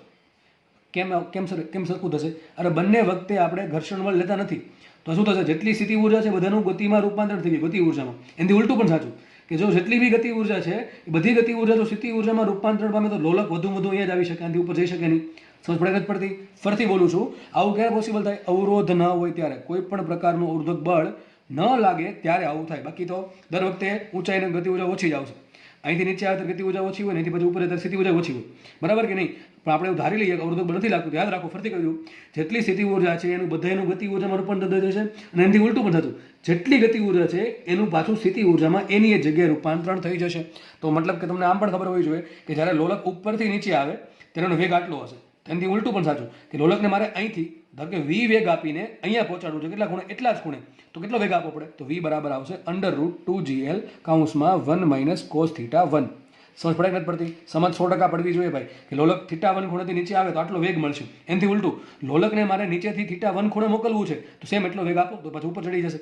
કેમ સરખું થશે? અરે બંને વખતે આપણે ઘર્ષણ બળ લેતા નથી, તો શું થશે? જેટલી સ્થિતિ ઉર્જા છે બધાનું ગતિમાં રૂપાંતર થઈ ગયું, ગતિ ઉર્જામાં. એનાથી ઉલટું પણ સાચું કે જો જેટલી બી ગતિ ઉર્જા છે એ બધી ગતિ ઉર્જા જો સ્થિતિ ઉર્જામાં રૂપાંતરણ પામે તો લોલક વધુ અહીંયા જ આવી શકે, આનાથી ઉપર જઈ શકે નહીં. સમજ પડે નથી પડતી? ફરીથી બોલું છું, આવું ક્યારે પોસિબલ થાય? અવરોધ ન હોય ત્યારે, કોઈ પણ પ્રકારનું અવરોધક બળ ન લાગે ત્યારે આવું થાય. બાકી તો દર વખતે ઊંચાઈને ગતિ ઉર્જા ઓછી જ આવશે. અહીંથી નીચે આવે તો ગતિ ઉર્જા ઓછી હોય, અહીંથી પછી ઉપર ત્યારે સ્થિતિ ઉર્જા ઓછી હોય, બરાબર કે નહીં? પણ આપણે એવું ધારી લઈએ કે અવરોધક બળ નથી લાગતું, યાદ રાખો, ફરીથી કહ્યું, જેટલી સ્થિતિ ઉર્જા છે એનું બધાનું ગતિ ઉર્જામાં રૂપાંતર થઈ જશે. અને એનાથી ઉલટું પણ થતું, જેટલી ગતિ ઉર્જા છે એનું પાછું સ્થિતિ ઉર્જામાં એની એ જગ્યાએ રૂપાંતરણ થઈ જશે. તો મતલબ કે તમને આમ પણ ખબર હોવી જોઈએ કે જ્યારે લોલક ઉપરથી નીચે આવે તેનો વેગ આટલો હશે. એનાથી ઉલટું પણ સાચું કે લોલકને મારે અહીંથી ધારો કે v વેગ આપીને અહીંયા પહોંચાડવું છે, કેટલા ખૂણે? એટલા જ ખૂણે, તો કેટલો વેગ આપવો પડે? તો v બરાબર આવશે √2gl કૌંસમાં 1 માઇનસ કોસ થીટા 1. સમજ પડે નથી પડતી? સમજ 100% પડવી જોઈએ ભાઈ કે લોલક થીટા 1 ખૂણેથી નીચે આવે તો આટલો વેગ મળશે. એનાથી ઉલટું લોલકને મારે નીચેથી થીટા 1 ખૂણે મોકલવું છે, તો સેમ એટલો વેગ આપો તો પછી ઉપર ચડી જશે.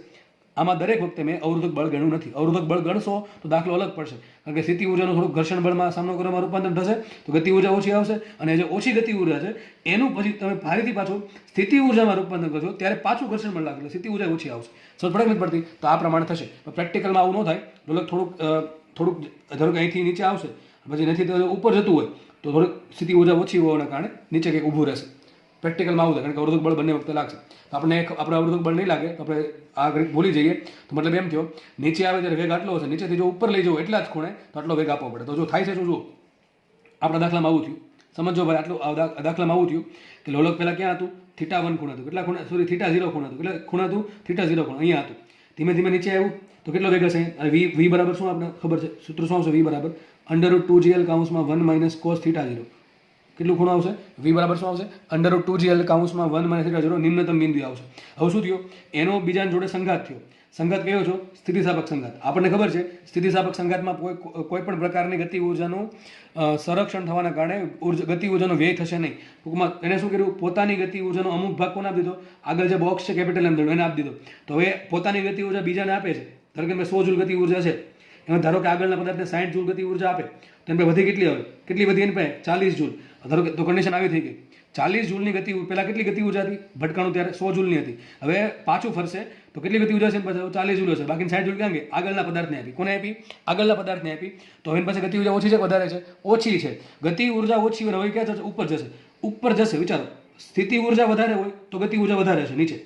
આમાં દરેક વખતે મેં અવરોધક બળ ગણ્યું નથી. અવરોધક બળ ગણશો તો દાખલો અલગ પડશે, કારણ કે સ્થિતિ ઉર્જાનું થોડુંક ઘર્ષણ બળમાં સામનો કરવામાં રૂપાંતર થશે, તો ગતિ ઉર્જા ઓછી આવશે. અને જે ઓછી ગતિ ઉર્જા છે એનું પછી તમે ફરીથી પાછું સ્થિતિ ઉર્જામાં રૂપાંતર કરશો ત્યારે પાછું ઘર્ષણ બળ લાગે એટલે સ્થિતિ ઉર્જા ઓછી આવશે. સમજ પડે નથી પડતી? તો આ પ્રમાણે થશે. પ્રેક્ટિકલમાં આવું ન થાય. લોલક થોડુંક ધારો કે અહીંથી નીચે આવશે, પછી નથી તો ઉપર જતું હોય તો થોડીક સ્થિતિ ઉર્જા ઓછી હોવાના કારણે નીચે કંઈક ઊભું રહેશે. પ્રેક્ટિકલમાં આવું થાય, કારણ કે અવરોધક બળ બંને વખતે લાગશે. તો આપણે અવરોધક બળ નહીં લાગે તો આપણે આ ઘડી ભૂલી જઈએ. તો મતલબ એમ થયો, નીચે આવે ત્યારે વેગ આટલો હશે, નીચેથી જો ઉપર લઈ જવો એટલા જ ખૂણે તો આટલો વેગ આપવો પડે. તો જો થાય છે શું? જુઓ, આપણા દાખલામાં આવું થયું. સમજો ભાઈ, આટલું દાખલામાં આવું થયું કે લોલક પહેલાં ક્યાં હતું? થીટા 1 ખૂણે હતું. કેટલા ખૂણે? સોરી, થીટા 0 ખૂણે હતું. એટલે ખૂણે હતું થીટા 0 ખૂણે, અહીંયા હતું. ધીમે ધીમે નીચે આવ્યું તો કેટલો વેગ હશે? અને v બરાબર શું આપણે ખબર છે? સૂત્ર શું આવશે? v બરાબર √2gl કૌંસમાં 1 માઇનસ કોસ થીટા 0. કેટલું ખૂણો આવશે? v બરાબર શું આવશે? √2gl કૌંસમાં 1 માઇનસ થીટા 0 નિમ્નતમ બિંદુ આવશે. હવે શું થયું? એનો બીજા જોડે સંઘાત થયો. સંઘાત કયો છો? સ્થિતિસ્થાપક સંઘાત. આપણને ખબર છે સ્થિતિસ્થાપક સંઘાતમાં કોઈ પણ પ્રકારની ગતિ ઉર્જાનું સંરક્ષણ થવાના કારણે ગતિ ઉર્જાનો વ્યય થશે નહીં. ટૂંકમાં એને શું કર્યું? પોતાની ગતિ ઉર્જાનો અમુક ભાગ કોને આપી દીધો? આગળ જે બોક્સ છે કેપિટલ એમ એને આપી દીધો. તો હવે પોતાની ગતિ ઉર્જા બીજાને આપે છે. ધારો કે 100 જૂલ ગતિ ઉર્જા છે, એમાં ધારો કે આગળના પદાર્થને 60 જૂલ ગતિ ઉર્જા આપે તો એની વધી કેટલી આવે? કેટલી વધી? એની પાસે 40 જૂલ. ધારો કે તો કન્ડિશન આવી થઈ ગઈ. 40 જૂલની ગતિ, પહેલાં કેટલી ગતિ ઉર્જા હતી? ભટકાણું ત્યારે 100 જૂલની હતી. હવે પાછું ફરશે તો કેટલી ગતિ ઉર્જા છે? 40 જૂલ હશે. બાકી 60 જૂલ ક્યાં ગઈ? આગળના પદાર્થને આપી. કોને આપી? આગળના પદાર્થને આપી. તો એની પાસે ગતિ ઉર્જા ઓછી છે કે વધારે છે? ઓછી છે. ગતિ ઉર્જા ઓછી હોય હવે ક્યાં જશે? ઉપર જશે. ઉપર જશે. વિચારો, સ્થિતિ ઉર્જા વધારે હોય તો ગતિ ઉર્જા વધારે હશે નીચે.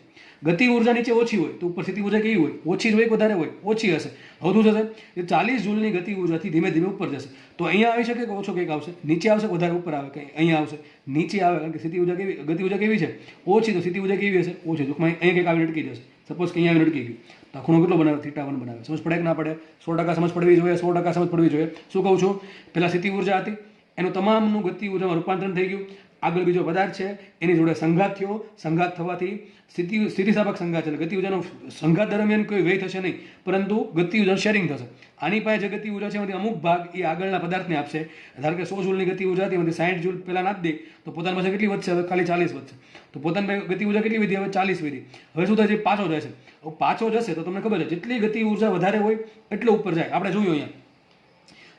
ગતિ ઉર્જા નીચે ઓછી હોય તો ઉપર સ્થિતિ ઉર્જા કેવી હોય? ઓછી જ હોય કે વધારે હોય? ઓછી હશે. હવે શું થશે? એ 40 જૂલની ગતિ ઉર્જાથી ધીમે ધીમે ઉપર જશે. તો અહીંયા આવી શકે કે ઓછો કંઈક આવશે? નીચે આવશે કે વધારે ઉપર આવે? કંઈ અહીંયા આવશે, નીચે આવે. કારણ કે સ્થિતિ ઉર્જા કેવી, ગતિ ઉર્જા કેવી છે? ઓછી. તો સ્થિતિ ઉર્જા કેવી હશે? ઓછી. ટૂંકમાં અહીંયા કંઈક આવીને અટકી જશે. સપોઝ કે અહીંયા આવીને અટકી ગયું તો આ ખૂણો કેટલો બનાવે? થીટા 1 બનાવે. સમજ પડે કે ના પડે? 100% સમજ પડવી જોઈએ. 100% સમજ પડવી જોઈએ. શું કહું છું? પહેલાં સ્થિતિ ઉર્જા હતી, એનું તમામનું ગતિ ઉર્જામાં રૂપાંતરણ થઈ ગયું. આગળ બીજો પદાર્થ છે, એની જોડે સંઘાત થયો. સંઘાત થવાથી સ્થિતિસ્થાપક સંઘાત છે, ગતિ ઉર્જાનો સંઘાત દરમિયાન કોઈ વ્યય થશે નહીં, પરંતુ ગતિ ઉર્જાનું શેરિંગ થશે. આની પાસે જે ગતિ ઉર્જા છે એમાંથી અમુક ભાગ એ આગળના પદાર્થને આપશે. ધારો કે 100 જૂલની ગતિ ઉર્જા હતી, એમાંથી 60 જૂલ પહેલાં નાખી દે તો પોતાની પાસે કેટલી વધશે? હવે ખાલી 40 વધશે. તો પોતાની ગતિ ઉર્જા કેટલી વધી? હવે 40 વધી. હવે શું થાય છે? પાછો જશે. પાછો જશે તો તમને ખબર છે જેટલી ગતિ ઉર્જા વધારે હોય એટલો ઉપર જાય. આપણે જોયું અહીંયા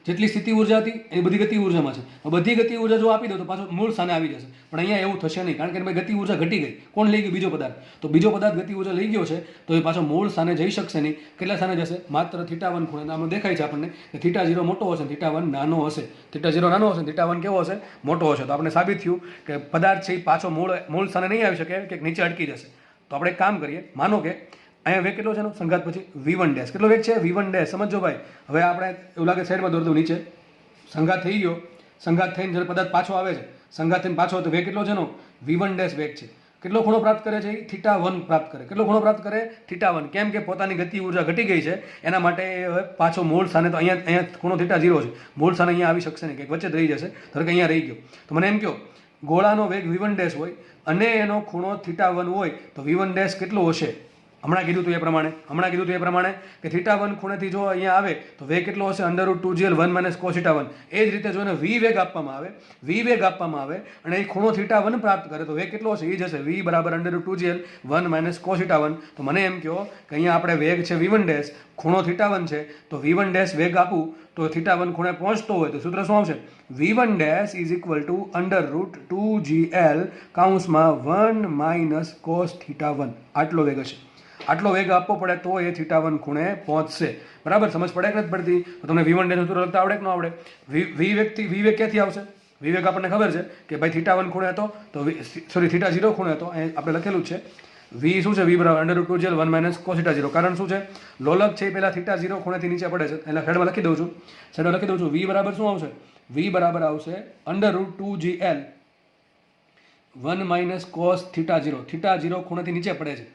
જેટલી સ્થિતિ ઉર્જા હતી એ બધી ગતિ ઉર્જામાં છે. બધી ગતિ ઉર્જા જો આપી દો તો પાછો મૂળ સ્થાને આવી જશે. પણ અહીંયા એવું થશે નહીં, કારણ કે ગતિ ઉર્જા ઘટી ગઈ. કોણ લઈ ગયું? બીજો પદાર્થ. તો બીજો પદાર્થ ગતિ ઉર્જા લઈ ગયો છે તો એ પાછો મૂળ સ્થાને જઈ શકશે નહીં. કેટલા સ્થાને જશે? માત્ર થીટા 1 ખૂણે. આમાં દેખાય છે આપણને કે થીટા 0 મોટો હશે, થીટા 1 નાનો હશે. થીટા 0 નાનો હશે, થીટા 1 કેવો હશે? મોટો હશે. તો આપણે સાબિત થયું કે પદાર્થ છે એ પાછો મૂળ સ્થાને નહીં આવી શકે, કે નીચે અટકી જશે. તો આપણે એક કામ કરીએ. માનો કે અહીંયા વેગ કેટલો છે એનો? સંઘાત પછી v1 કેટલો વેગ છે? v1 સમજો ભાઈ. હવે આપણે એવું લાગે સાઈડમાં દોરી દઉં નીચે. સંઘાત થઈ ગયો. સંઘાત થઈને જ્યારે પદાર્થ પાછો આવે છે, સંઘાત થઈને પાછો તો વેગ કેટલો છે એનો? v1 વેગ છે. કેટલો ખૂણો પ્રાપ્ત કરે છે? એ θ1 પ્રાપ્ત કરે. કેટલો ખૂણો પ્રાપ્ત કરે? θ1. કેમ કે પોતાની ગતિ ઉર્જા ઘટી ગઈ છે એના માટે હવે પાછો મૂળ સ્થાને, તો અહીંયા ખૂણો θ0 છે, મૂળ સ્થાને અહીંયા આવી શકશે નહીં, કંઈક વચ્ચે જ રહી જશે. ધારો કે અહીંયા રહી ગયો, તો મને એમ કહો ગોળાનો વેગ v1 હોય અને એનો ખૂણો θ1 હોય તો v1 કેટલો હશે? હમણાં કીધું હતું એ પ્રમાણે કે θ1 ખૂણેથી જો અહીંયા આવે તો વેગ કેટલો હશે? √2gl 1 - cos θ1. એ જ રીતે જો એને v વેગ આપવામાં આવે અને એ ખૂણો θ1 પ્રાપ્ત કરે તો વેગ કેટલો હશે? એ જ હશે v = √2gl 1 - cos θ1. તો મને એમ કહો કે અહીંયા આપણે વેગ છે v1, ખૂણો θ1 છે, તો v1 વેગ આપું તો θ1 ખૂણે પહોંચતો હોય તો સૂત્ર શું આવશે? v1 = √2gl 1 - cos θ1. આટલો વેગ હશે. આટલો વેગ આપવો પડે તો એ θ1 ખૂણે પહોંચશે. બરાબર? સમજ પડે કે નથી પડતી? તો તમને v1 સૂત્ર લખતા આવડે કે ન આવડે? v વેગ ક્યાંથી આવશે? v વેગ આપણને ખબર છે કે ભાઈ θ1 ખૂણે હતો, તો θ0 ખૂણે હતો, અહીં આપણે લખેલું જ છે. v શું છે? v = √2gl 1 - cos θ0. કારણ શું છે? લોલક છે એ પહેલા θ0 ખૂણેથી નીચે પડે છે, એટલે સાઈડમાં લખી દઉં છું. v બરાબર શું આવશે? v બરાબર આવશે √2gl 1 - cos θ0. θ0 ખૂણેથી નીચે પડે છે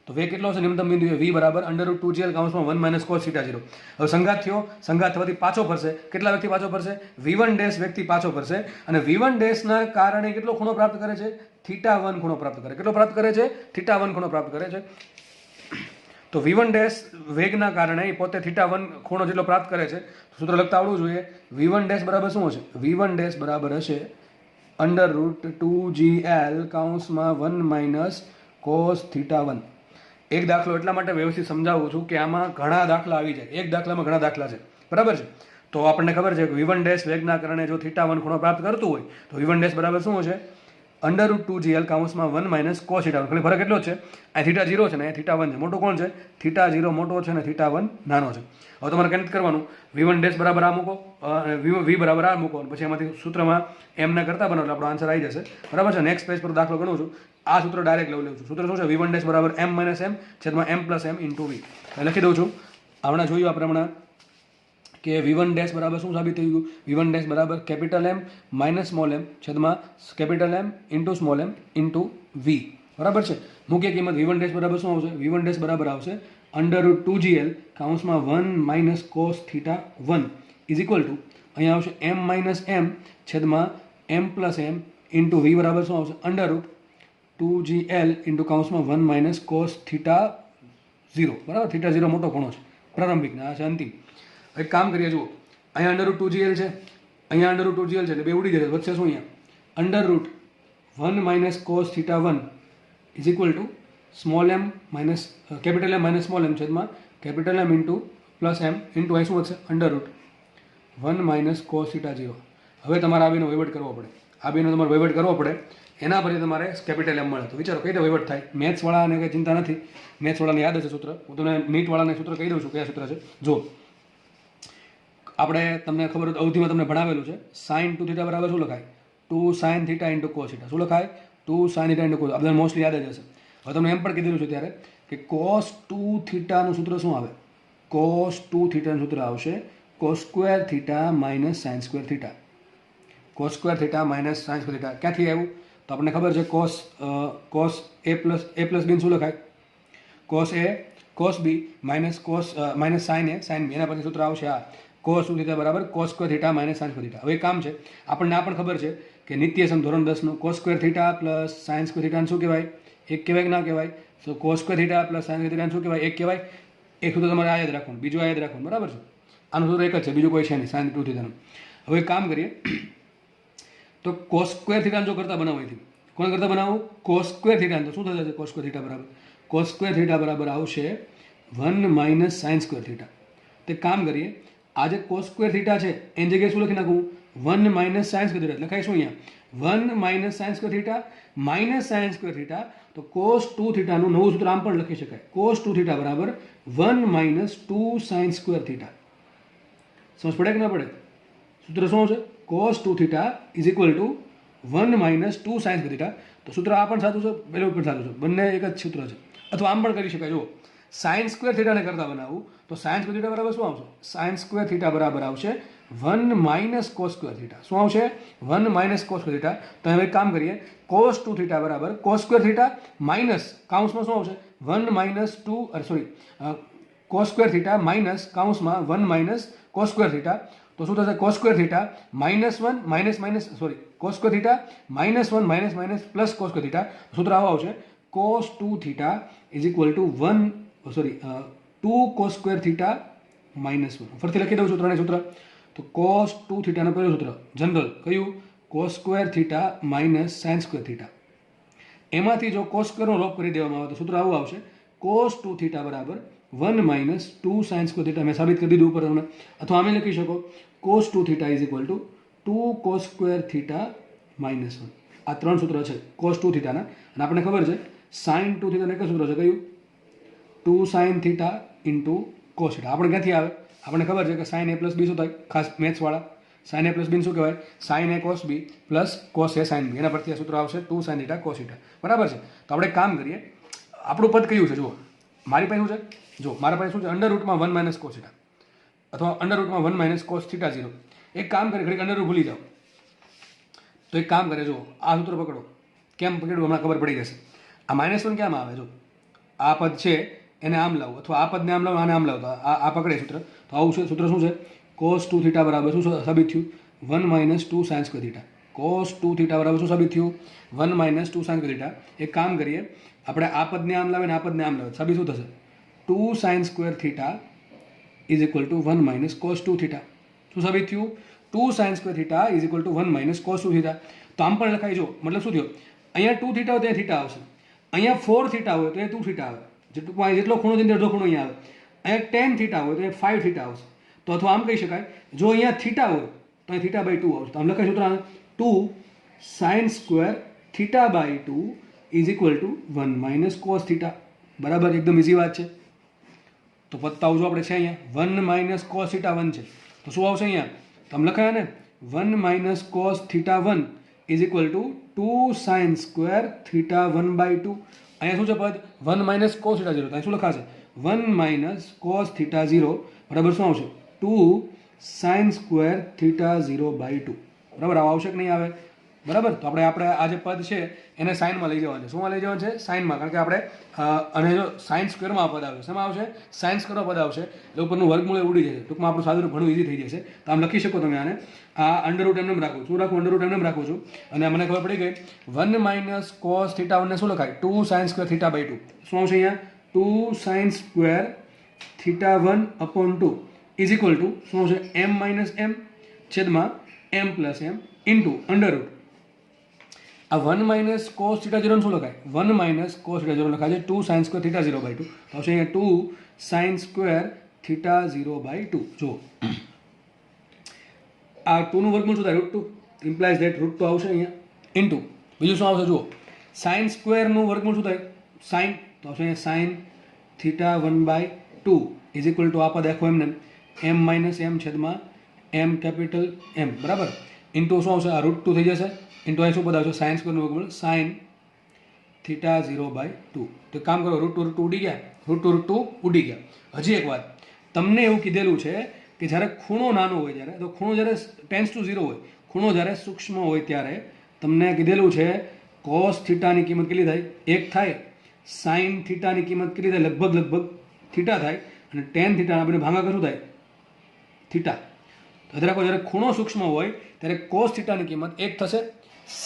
તો વેગ કેટલો હશે? નિમ્નતમ બિંદુએ v બરાબર √2gl 1 - cos θ0. હવે સંઘાત થયો, સંઘાત થવાથી પાછો ફરશે. કેટલા વેગથી પાછો ફરશે? v1 વેગથી પાછો ફરશે અને v1 ના કારણે કેટલો ખૂણો પ્રાપ્ત કરે છે? θ1 ખૂણો પ્રાપ્ત કરે. કેટલો પ્રાપ્ત કરે છે? θ1 ખૂણો પ્રાપ્ત કરે છે. તો v1 વેગના કારણે એ પોતે θ1 ખૂણો જેટલો પ્રાપ્ત કરે છે. સૂત્ર લખતા આવડવું જોઈએ. v1 બરાબર શું હશે? v1 બરાબર હશે √2gl 1 - cos θ1. એક દાખલો એટલા માટે વ્યવસ્થિત સમજાવું છું કે આમાં ઘણા દાખલા આવી જાય. એક દાખલામાં ઘણા દાખલા છે. બરાબર છે? તો આપણને ખબર છે કે v1 વેગના કારણે જો θ1 ખૂણો પ્રાપ્ત કરતું હોય તો v1 બરાબર શું હશે? √2gl 1 - cos θ1. ખાલી ફરક એટલો જ છે, આ θ0 છે ને અહીંયા θ1 છે. મોટો કોણ છે? θ0 મોટો છે અને θ1 નાનો છે. હવે તમારે કંઈ કરવાનું, v1 બરાબર આ મૂકો, v બરાબર આ મૂકો, પછી એમાંથી સૂત્રમાં એમને કરતા બનાવો એટલે આપણો આન્સર આવી જશે. બરાબર છે? નેક્સ્ટ પેજ પર દાખલો ગણું છું. આ સૂત્ર ડાયરેક્ટ લઉં છું. સૂત્ર શું છે? v1 બરાબર m - m / m + m × v. લખી દઉં છું. હમણાં જોયું આપણે હમણાં કે v1 બરાબર શું સાબિત થઈ ગયું? v1 બરાબર M - small m / M × small m × v. બરાબર છે? મુખ્ય કિંમત v1 બરાબર શું આવશે? v1 બરાબર આવશે √2gl 1 - cos θ1 અહીંયા આવશે m - m / m + m × v બરાબર શું આવશે? √2gl 1 - cos θ0. બરાબર? θ0 મોટો ખૂણો છે, પ્રારંભિક ને આ છે અંતિમ. એક કામ કરીએ, જુઓ અહીંયા √2gl છે, અહીંયા √2gl છે, એટલે બે ઉડી જશે. વચ્ચે શું? અહીંયા √1 - cos θ1 small m capital M - small m છેદમાં કેપિટલ M × પ્લસ m × અહીં શું વધશે? √1 - cos θ0. હવે તમારે આ બેનો વહીવટ કરવો પડે. આ બેનો તમારે વહીવટ કરવો પડે. એના પરથી તમારે કેપિટલ M મળે. તો વિચારો કઈ રીતે વહીવટ થાય? મેથ્સવાળાને કંઈ ચિંતા નથી, મેથ્સવાળાને યાદ હશે સૂત્ર. હું તમને નીટવાળાને સૂત્ર કહી દઉં છું કયા સૂત્ર છે. જો આપણે તમને ખબર હોય તો અવધિમાં તમને ભણાવેલું છે, sin 2θ બરાબર શું લખાય? 2 sin θ × cos θ. શું લખાય? 2 sin θ × cos. આ બધા મોસ્ટલી યાદ જ હશે. હવે તમને એમ પણ કીધેલું છે ત્યારે કે cos 2θ નું સૂત્ર શું આવે? cos 2θ નું સૂત્ર આવશે cos² θ - sin² θ. cos² θ - sin² θ ક્યાંથી આવ્યું? તો આપણને ખબર છે cos a + b શું લખાય? cos a cos b sin a sin b. એના પછી સૂત્ર આવશે આ cos 2θ બરાબર cos² θ - sin² θ. હવે એક કામ છે, આપણને આ પણ ખબર છે કે નિત્યસમ ધોરણ 10 નું cos² θ + sin² θ શું કહેવાય? એક કહેવાય કે ના કહેવાય? તો cos² θ + sin² θ શું કહેવાય? એક કહેવાય. એક સૂત્ર તમારે આ યાદ રાખવાનું, બીજું આ યાદ રાખવાનું. બરાબર છે? આનું સૂત્ર એક જ છે, બીજું કોઈ છે નહીં sin 2θ નું. હવે કામ કરીએ તો cos² θ જો કરતા બનાવવાથી કોણ કરતા બનાવું? cos² θ. તો શું થશે? cos² θ બરાબર cos² θ બરાબર આવશે 1 - sin² θ. તો કામ કરીએ, આ જે cos² θ છે એની જગ્યાએ શું લખી નાખવું? 1 - sin² θ. લખાય શું અહીંયા? 1 - sin² θ sin² θ. તો cos 2θ નું નવું સૂત્ર આમ પણ લખી શકાય. cos 2θ બરાબર 1 - 2 sin² θ. સમજ પડે કે ના પડે? સૂત્ર શું છે? cos 2θ = 1 - 2 sin²θ. તો સૂત્ર આ પણ સાચું છે, પેલું પણ સાચું છે, બંને એક જ સૂત્ર છે. અથવા આમ પણ કરી શકાય. જુઓ સાઇન સ્ક્વેર થીટાને કરતાં બનાવવું તો સાઇન સ્ક્વેર થીટા બરાબર શું આવશે? સાઇન સ્ક્વેર થીટા બરાબર આવશે 1 માઇનસ કોસ સ્ક્વેર થીટા. શું આવશે? 1 માઇનસ કોસ સ્ક્વેર થીટા. તો હવે એક કામ કરીએ, કોસ 2 થીટા બરાબર કોસ સ્ક્વેર થીટા માઇનસ કાઉન્સમાં શું આવશે? 1 minus 2 sorry cos square theta minus કાઉન્સમાં 1 માઇનસ કોસ સ્ક્વેર થીટા. તો શું થશે? Cos square theta -1 minus sorry cos square theta -1 minus plus cos square theta. સૂત્ર આવું આવશે cos 2 theta is equal to 2 cos square theta -1. ફરીથી લખી દઉં છું ત્રણેય સૂત્ર. તો કોસ 2 થીટાનું પહેલું સૂત્ર જનરલ કયું? Cos square theta minus sign square theta. એમાંથી જો કોસ સ્ક્વેરનો લોપ કરી દેવામાં આવે તો સૂત્ર આવું આવશે કોસ 2 થીટા બરાબર 1 માઇનસ 2 સાઇન સ્ક્વેર થીટા. મેં સાબિત કરી દીધું ઉપર તમને. અથવા આમે લખી શકો cos 2 theta is equal to 2 cos square theta -1. આ ત્રણ સૂત્ર છે કોસ 2 થીટાના. અને આપણને ખબર છે સાઇન 2 થીટાનું એક સૂત્ર છે કયું? 2 sine theta into cos theta. આપણે ક્યાંથી આવે? આપણને ખબર છે કે સાઇન a પ્લસ બી શું થાય? ખાસ મેથ્સવાળા સાઇન a પ્લસ બી શું કહેવાય? Sine a cos B plus cos a sine B. એના પરથી આ સૂત્ર આવશે 2 સાઇન થીટા કોસ થીટા. બરાબર છે? તો આપણે કામ કરીએ. આપણું પદ કયું છે જુઓ. મારી પાસે શું છે? જો મારા પાસે શું છે? અંડર રૂટમાં 1 માઇનસ કોસ થીટા અથવા અંડર રૂટમાં 1 માઇનસ કોસ થીટા 0. એક કામ કરે, ઘડીક અંડર રૂટ ભૂલી જાઓ. તો એક કામ કરે, જો આ સૂત્ર પકડો. કેમ પકડવું હમણાં ખબર પડી જશે. આ -1 કેમ આવે? જો આ પદ છે એને આમ લાવો અથવા આ પદને આમ લાવો, આને આમ લાવો. તો આ પકડે સૂત્ર. તો આવું છે સૂત્ર. શું છે? કોસ 2 થીટા બરાબર શું સાબિત થયું? 1 minus 2 sine square theta. Cos 2 theta બરાબર શું સાબિત થયું? 1 માઇનસ 2 સાઇન સ્ક્વેર થીટા. એક કામ કરીએ, આપણે આ પદને આમ લાવીને આ પદને આમ લાવે. સાબિત શું થશે? 2 sine square theta is equal to 1 minus cos 2 theta. શું સાબિત થયું? 2 sine square theta is equal to 1 minus cos 2 theta. તો આમ પણ લખાય. જો મતલબ શું થયો? અહીંયા 2 થીટા હોય ત્યાં થીટા આવશે. અહીંયા 4 થીટા હોય તો એ 2 થીટા આવે. જેટલો ખૂણો છે અડધો ખૂણો અહીંયા આવે. અહીંયા 10 થીટા હોય તો એ 5 થીટા આવશે. તો અથવા આમ કહી શકાય, જો અહીંયા થીટા હોય તો અહીં થીટા બાય 2 આવશે. તો આમ લખાય સૂત્ર 2 sine square theta by 2 is equal to 1 minus cos theta. બરાબર? એકદમ ઇઝી વાત છે. તો પત્તા આવજો આપણે છે અહીંયા 1 માઇનસ કોસ થીટા 1 છે. તો શું આવશે અહીંયા? તમે લખાયા ને 1 minus cos theta 1 is equal to 2 sine square theta 1 by 2. અહીંયા શું છે પદ? 1 માઇનસ કોસ થીટા 0. ત્યાં શું લખાશે? 1 માઇનસ કોસ થીટા 0 બરાબર શું આવશે? 2 સાઇન સ્ક્વેર થીટા 0 બાય 2. બરાબર? આવું આવશે કે નહીં આવે? બરાબર? તો આપણે આ જે પદ છે એને સાઇનમાં લઈ જવાનું છે. શુંમાં લઈ જવાનું છે? સાઇનમાં. કારણ કે આપણે અને જો સાઇન સ્ક્વેરમાં પદ આવશે. શેમાં આવશે? સાઇન સ્ક્વેરમાં પદ આવશે એટલે ઉપરનું વર્ગમૂળ ઉડી જશે. ટૂંકમાં આપણું સાદું ઘણું ઇઝી થઈ જશે. તો આમ લખી શકો તમે આને. આ અંડર રૂટ એમને રાખું છું. અંડર રૂટ એમને રાખું છું. અને મને ખબર પડી ગઈ 1 માઇનસ કોસ થીટા 1 ને શું લખાય? 2 સાઇન સ્ક્વેર થીટા બાય 2. શું આવશે અહીંયા? 2 sine square theta 1 upon 2 is equal two શું આવશે? m માઇનસ m છેદમાં m plus m into under route. આ 1 માઇનસ કોસ થીટા 0 શું લખાય? 1 માઇનસ કોસ થીટા 0 લખાય છે 2 સાઇન સ્ક્વેર થીટા 0 બાય 2. તો આવશે અહીંયા 2 સાઇન સ્ક્વેર થીટા 0 બાય 2. જો આ 2 નું વર્ગમૂળ શું થાય? √2 ઇમ્પ્લાઇઝ ધેટ √2 આવશે અહીંયા ઇન્ટુ બીજું શું આવશે? જુઓ સાઇન સ્ક્વેરનું વર્ગમૂળ શું થાય? સાઇન. તો આવશે અહીંયા sine theta 1 by 2 is equal to આ પદ આખો એમને m માઇનસ m છેદમાં m કેપિટલ m. બરાબર? ઇન્ટુ શું આવશે? આ √2 થઈ જશે. ઇન્ટુ અહીં શું પદ આવશે? સાઇન સ્ક્વેરનું વર્ગમૂળ સાઇન થીટા 0 બાય 2. તો કામ કરો, √2 ઉડી ગયા, √2 ઉડી ગયા. હજી એક વાત, તમને એવું કીધેલું છે કે જ્યારે ખૂણો નાનો હોય ત્યારે, તો ખૂણો જ્યારે ટેન્સ ટુ 0 હોય, ખૂણો જ્યારે સૂક્ષ્મ હોય ત્યારે તમને કીધેલું છે કોસ થીટાની કિંમત કેટલી થાય? 1 થાય. સાઇન થીટાની કિંમત કેટલી થાય? લગભગ થીટા થાય. અને ટેન થીટા આપણે ભાગાકાર શું થાય? થીટા. તો રાખો, જ્યારે ખૂણો સૂક્ષ્મ હોય ત્યારે કોસ થીટાની કિંમત 1 થશે,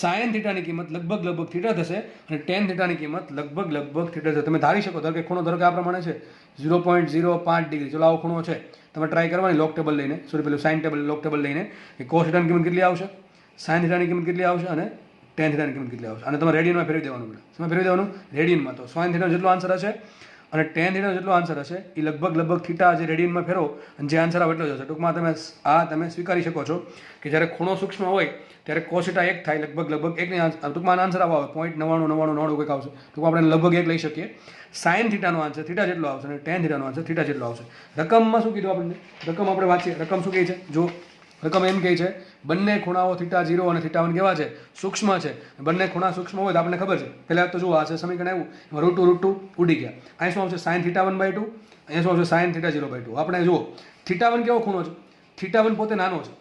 સાઇન થીટાની કિંમત લગભગ થીટા થશે અને ટેન થીટાની કિંમત લગભગ થીટા થશે. તમે ધારી શકો ધારો કે ખૂણો ધારો કે આ પ્રમાણે છે 0.05 ડિગ્રી. ચલો આવો ખૂણો છે, તમે ટ્રાય કરવાની લોક ટેબલ લઈને, સોરી પેલું સાઇન ટેબલ લોક ટેબલ લઈને કે કોસ થીટાની કિંમત કેટલી આવશે, સાઇન થીટાની કિંમત કેટલી આવશે અને ટેન થીટાની કિંમત કેટલી આવશે. અને તમે રેડિયનમાં ફેરવી દેવાનું પડે. શેમાં ફેરવી દેવાનું? રેડિયનમાં. તો સાઇન થીટાનો જેટલો આન્સર હશે અને ટેન થીટાનો જેટલો આન્સર હશે એ લગભગ થીટા જે રેડિયનમાં ફેરવો અને જે આન્સર આવે એટલો જ હશે. ટૂંકમાં તમે સ્વીકારી શકો છો કે જ્યારે ખૂણો સૂક્ષ્મ હોય ત્યારે કોસ થીટા 1 થાય, લગભગ 1 ટૂંકમાં આન્સર આવો આવે 0.9999 કંઈક આવશે. ટૂંકમાં આપણે લગભગ 1 લઈ શકીએ. સાઇન થીટાનો આન્સર થીટા જેટલો આવશે અને ટેન થીટાનો આન્સર થીટા જેટલો આવશે. રકમમાં શું કીધું આપણને? રકમ આપણે વાંચીએ. રકમ શું કહે છે? જો રકમ એમ કહે છે બંને ખૂણાઓ θ0 અને θ1 કેવા છે? સૂક્ષ્મ છે. બંને ખૂણા સૂક્ષ્મ હોય તો આપણને ખબર છે. પહેલાં તો જુઓ, આ છે સમીકરણ આવ્યું, એમાં √2 ઉડી ગયા. અહીં શું આવશે? sin θ1/2. અહીંયા શું આવશે? sin θ0/2. આપણે જુઓ θ1 કેવો ખૂણો છે? θ1 પોતે નાનો છે,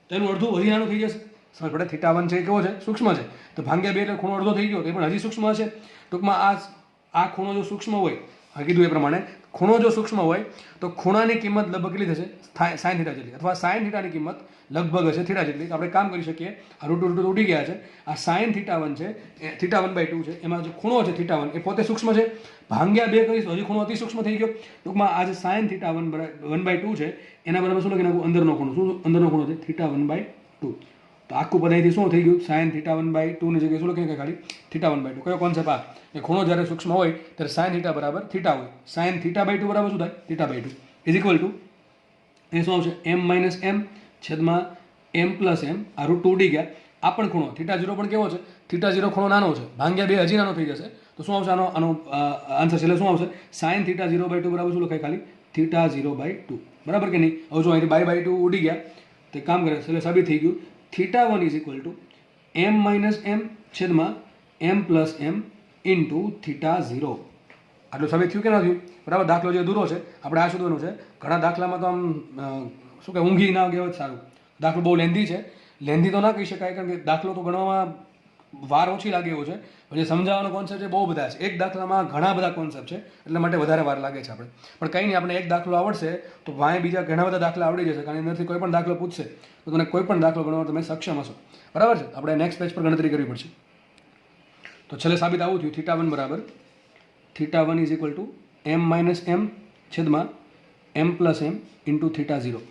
તો એનું અડધું હજી નાનું થઈ જશે. સમજ પડે? θ1 છે કેવો છે? સૂક્ષ્મ છે. તો ભાગ્યા 2 એટલે ખૂણો અડધો થઈ ગયો, તો એ પણ હજી સૂક્ષ્મ હશે. ટૂંકમાં આ ખૂણો જો સૂક્ષ્મ હોય, કીધું એ પ્રમાણે ખૂણો જો સૂક્ષ્મ હોય તો ખૂણાની કિંમત લગભગ કેટલી થશે? સાइन થીટા જેટલી, અથવા સાइन થીટાની કિંમત લગભગ હશે થીટા જેટલી. તો આપણે કામ કરી શકીએ, આ √2 ઉડી ગયા છે. આ sin θ1 છે, θ1/2 છે, એમાં જે ખૂણો છે θ1 એ પોતે સૂક્ષ્મ છે. ભાગ્યા 2 કરીશ તો હજી ખૂણો અતિ સૂક્ષ્મ થઈ ગયો. ટૂંકમાં આ જે sin θ1/2 છે એના બરાબર શું લખી નાખું? અંદરનો ખૂણો. શું અંદરનો ખૂણો છે? θ1/2. તો આખું પદ અહીંથી શું થઈ ગયું? sin θ1/2 ની જગ્યાએ શું લખીએ? ખાલી θ1/2. કયો કોન્સેપ્ટ? આ એ ખૂણો જ્યારે સૂક્ષ્મ હોય ત્યારે sin θ બરાબર θ હોય. sin θ/2 બરાબર શું થાય? θ/2 ઇઝ ઇક્વલ ટુ એ શું આવશે? m - m છેદમાં m+m. આ √2 ઉડી ગયા. આ પણ ખૂણો θ0 પણ કેવો છે? θ0 ખૂણો નાનો છે, ભાગ્યા 2 હજી નાનો થઈ જશે. તો શું આવશે? આનો આન્સર છેલ્લે શું આવશે? sin θ0/2 બરાબર શું લખાય? ખાલી θ0/2. બરાબર કે નહીં? હવે જો અહીંથી 2/2 ઉડી ગયા, તો કામ કરે, છેલ્લે સાબિત થઈ ગયું. θ1 is equal to m - m છેદમાં m+m ઇન્ટુ θ0. આટલું સાબિત થયું કે ના થયું? બરાબર. દાખલો જે દૂરો છે આપણે આ શોધવાનું છે. ઘણા દાખલામાં તો આમ શું કે ઊંઘી ના કહેવાય સારું. દાખલો બહુ લેન્ધી છે. લેન્ધી તો ના કહી શકાય, કારણ કે દાખલો તો ગણવામાં વાર ઓછી લાગે એવો છે. પછી સમજાવવાનો કોન્સેપ્ટ છે બહુ બધા છે. એક દાખલામાં ઘણા બધા કોન્સેપ્ટ છે, એટલા માટે વધારે વાર લાગે છે આપણે. પણ કંઈ નહીં, આપણે એક દાખલો આવડશે તો વાંય બીજા ઘણા બધા દાખલા આવડી જશે. કારણ અંદરથી કોઈ પણ દાખલો પૂછશે તો તમે કોઈ પણ દાખલો ગણવા તમે સક્ષમ હશો. બરાબર છે? આપણે નેક્સ્ટ પેજ પર ગણતરી કરવી પડશે. તો છેલ્લે સાબિત આવું થયું. θ1 બરાબર θ1 is equal to m - m છેદમાં m+m ઇન્ટુ θ0.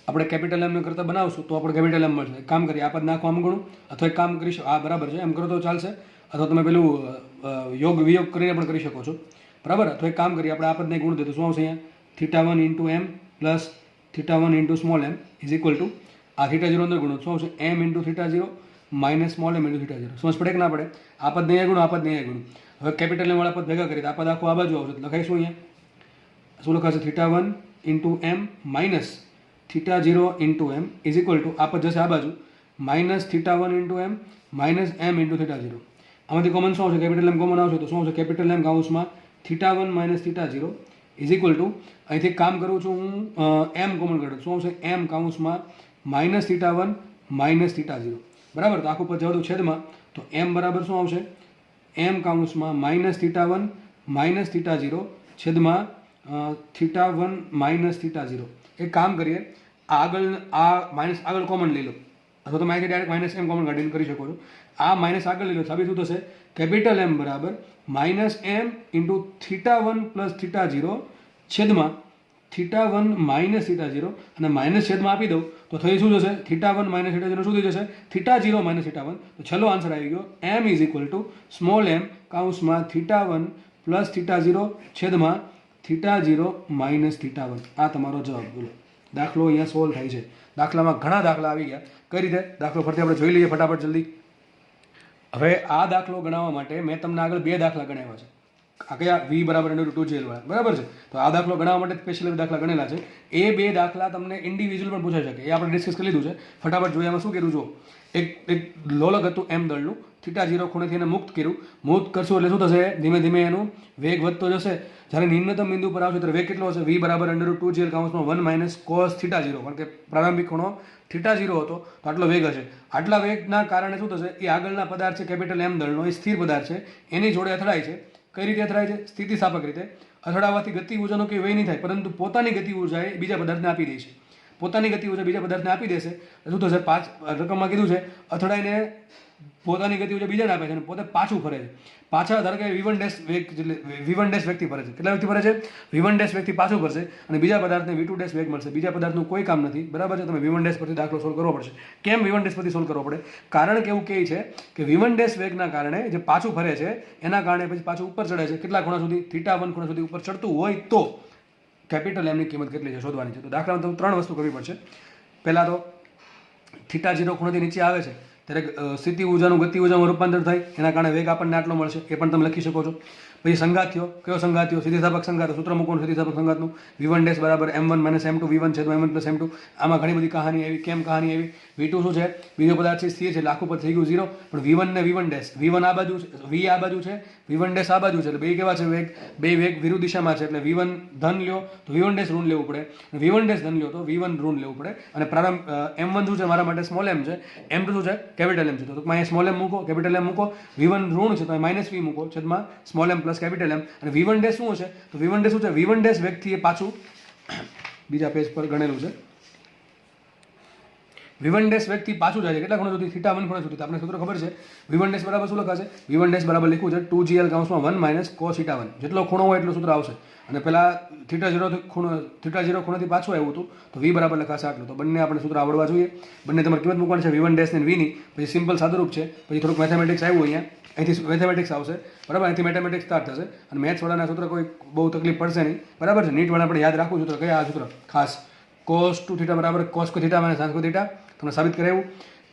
આપણે કેપિટલ એમ કરતાં બનાવશું તો આપણે કેપિટલ એમ મળશે. એક કામ કરીએ, આ પદ નાખો આમ ગણું, અથવા એક કામ કરીશું, આ બરાબર છે એમ કરો તો ચાલશે, અથવા તમે પેલું યોગ વિયોગ કરીને પણ કરી શકો છો. બરાબર? અથવા એક કામ કરીએ, આપણે આ પદને ગુણ દે તો શું આવશે? અહીંયા θ1 into m plus θ1 into small m is equal to આ θ0 અંદર ગુણો શું આવશે? m into θ0 minus small m into θ0. સમજ પડે કે ના પડે? આ પદ નહીં ગુણો, આ પદ નહીં ગુણો. હવે કેપિટલ એમ વાળા પદ ભેગા કરીએ તો આ પદ આખું આ બાજુ આવશે. લખાઈશું અહીંયા શું લખાશે? θ1 into m minus θ0 into m is equal to આ પદ જશે આ બાજુ minus θ1 into m minus m into θ0. આમાંથી કોમન શું આવશે? કેપિટલ એમ કોમન આવશે તો શું આવશે? કેપિટલ એમ કાઉન્સમાં θ1 માઇનસ θ0 ઇઝ ઇક્વલ ટુ અહીંથી કામ કરું છું હું m કોમન કાઢું, શું આવશે? m કાઉન્સમાં માઇનસ θ1 માઇનસ θ0. બરાબર? તો આખું પદ જવા દો છેદમાં, તો m બરાબર શું આવશે? m કાઉન્સમાં માઇનસ θ1 માઇનસ θ0 છેદમાં θ1 માઇનસ θ0. એક કામ કરીએ, આગળ આ માઇનસ આગળ કોમન લઈ લો, અથવા તમે અહીંથી ડાયરેક્ટ માઇનસ m કોમન કાઢીને કરી શકો છો. આ માઇનસ આગળ લઈ લો, સાબિત શું થશે? કેપિટલ M બરાબર માઇનસ m ઇન્ટુ θ1 પ્લસ θ0 છેદમાં θ1 માઇનસ θ0, અને માઇનસ છેદમાં આપી દઉં તો થઈ શું જશે? θ1 માઇનસ θ0 શું થઈ જશે? θ0 માઇનસ θ1. તો છેલ્લો આન્સર આવી ગયો. m is equal to small m કાઉન્સમાં θ1 પ્લસ θ0 છેદમાં θ0 માઇનસ θ1. આ તમારો જવાબ. બોલો, દાખલો અહીંયા સોલ્વ થાય છે. દાખલામાં ઘણા દાખલા આવી ગયા. કઈ રીતે દાખલો ફરતી આપણે જોઈ લઈએ ફટાફટ જલ્દી. હવે આ દાખલો ગણાવવા માટે મેં તમને આગળ 2 દાખલા ગણાવ્યા છે. આ કયા? v બરાબર √2gl વાળા. બરાબર છે? તો આ દાખલો ગણાવવા માટે સ્પેશિયલ દાખલા ગણેલા છે. એ 2 દાખલા તમને ઇન્ડિવિજ્યુઅલ પણ પૂછાઈ શકે. એ આપણે ડિસ્કસ કરી લીધું છે. ફટાફટ જોઈએ એમાં શું કર્યું. જો એક લોલક હતું m દળનું, θ0 ખૂણેથી એને મુક્ત કર્યું. મુક્ત કરશું એટલે શું થશે? ધીમે ધીમે એનું વેગ વધતો જશે. જ્યારે નિમ્નતમ બિંદુ પર આવશે ત્યારે વેગ કેટલો હશે? v બરાબર √2gl કાઉન્સમાં 1 માઇનસ cos θ0. કારણ કે પ્રારંભિક ખૂણો θ0 હતો તો આટલો વેગ હશે. આટલા વેગના કારણે શું થશે? એ આગળના પદાર્થ છે કેપિટલ m દળનો, એ સ્થિર પદાર્થ છે, એની જોડે અથડાય છે. કઈ રીતે અથડાય છે? સ્થિતિસ્થાપક રીતે. અથડાવાથી ગતિ ઉર્જાનો કંઈ વય નહીં થાય, પરંતુ પોતાની ગતિ ઉર્જા એ બીજા પદાર્થને આપી દે છે. પોતાની ગતિ ઉર્જા બીજા પદાર્થને આપી દેશે શું થશે? 5 રકમમાં કીધું છે, અથડાઈને પોતાની ગતિ ઉર્જા બીજાને આપે છે અને પોતે પાછું ફરે છે. પાછા ધારો કે v1 વેગથી ફરે છે. કેટલા વેગથી ફરે છે? v1 વેગથી પાછું ફરશે અને બીજા પદાર્થને v2 વેગ મળશે. બીજા પદાર્થનું કોઈ કામ નથી. બરાબર છે? તમે v1 પરથી દાખલો સોલ્વ કરવો પડશે. કેમ v1 પરથી સોલ્વ કરવો પડે? કારણ કે એવું કહે છે કે v1 વેગના કારણે જે પાછું ફરે છે એના કારણે પછી પાછું ઉપર ચડે છે. કેટલા ખૂણા સુધી? θ1 ખૂણા સુધી ઉપર ચડતું હોય તો કેપિટલ એમની કિંમત કેટલી છે શોધવાની છે. તો દાખલામાં તમે 3 વસ્તુ કરવી પડશે. પહેલાં તો θ0 ખૂણાથી નીચે આવે છે ત્યારે સ્થિતિ ઉર્જાનું ગતિ ઉર્જામાં રૂપાંતર થાય, એના કારણે વેગ આપણને આટલો મળશે, એ પણ તમે લખી શકો છો. પછી સંઘાત થયો, કયો સંઘાત થયો? સ્થિતિસ્થાપક સંઘાત. સૂત્ર મૂકવાનું સ્થિતિસ્થાપક સંઘાતનું, v1 ડેશ બરાબર m1 માઇનસ m2 v1 છેદમાં m1 પ્લસ m2. આમાં ઘણી બધી કહાની આવી. કેમ કહાની આવી? v2 શું છે? બીજો પદાર્થ છે, સ્થિર છે, એટલે આખું પદ થઈ ગયું 0. પણ v1 ને v1 ડેશ, v1 આ બાજુ છે, v આ બાજુ છે, v1 ડેશ આ બાજુ છે, એટલે બે કેવા છે? વેગ, બે વેગ વિરુદ્ધ દિશામાં છે, એટલે v1 ધન લ્યો તો v1 ડેશ ઋણ લેવું પડે, v1 ડેશ ધન લ્યો તો v1 ઋણ લેવું પડે. અને પ્રારંભ m1 શું છે મારા માટે? સ્મોલ m છે, m2 શું છે? કેપિટલ m છે. તો અહીંયા સ્મોલ m મૂકો, કેપિટલ m મૂકો, v1 ઋણ છે તો અહીં માઇનસ v મૂકો છેદમાં small m plus capital m. અને v1 ડેશ શું છે? તો v1 ડેશ શું છે? v1 ડેશ વેગથી એ પાછું બીજા પેજ પર ગણેલું છે. v1 ડેશ વેગથી પાછું જાય છે કેટલા ખૂણા સુધી? θ1 ખૂણા સુધી. તો આપણે સૂત્ર ખબર છે, v1 ડેશ બરાબર શું લખાશે? v1 ડેશ બરાબર લખ્યું છે 2gl કૌંસમાં 1 માઇનસ cos θ1. જેટલો ખૂણો હોય એટલું સૂત્ર આવશે. અને પહેલા θ0 ખૂણાથી પાછું આવ્યું હતું તો v બરાબર લખાશે આટલું. તો બંને આપણે સૂત્ર આવડવા જોઈએ. બંને તમારે કિંમત મૂકવાની છે v1 ડેશ ને v ની. પછી સિમ્પલ સાદુરૂપ છે, પછી થોડુંક મેથેમેટિક્સ આવ્યું અહીંયા, અહીંથી મેથેમેટિક્સ આવશે, બરાબર? અહીંથી મેથેમેટિક્સ સ્ટાર્ટ થશે. અને મેથ્સવાળાના સૂત્ર કોઈ બહુ તકલીફ પડશે નહીં, બરાબર છે? નીટવાળા આપણે યાદ રાખવું સૂત્ર. કયા આ સૂત્ર ખાસ? cos 2θ બરાબર cos θ માઇનસ sin θ. તમને સાબિત કરાવ્યું.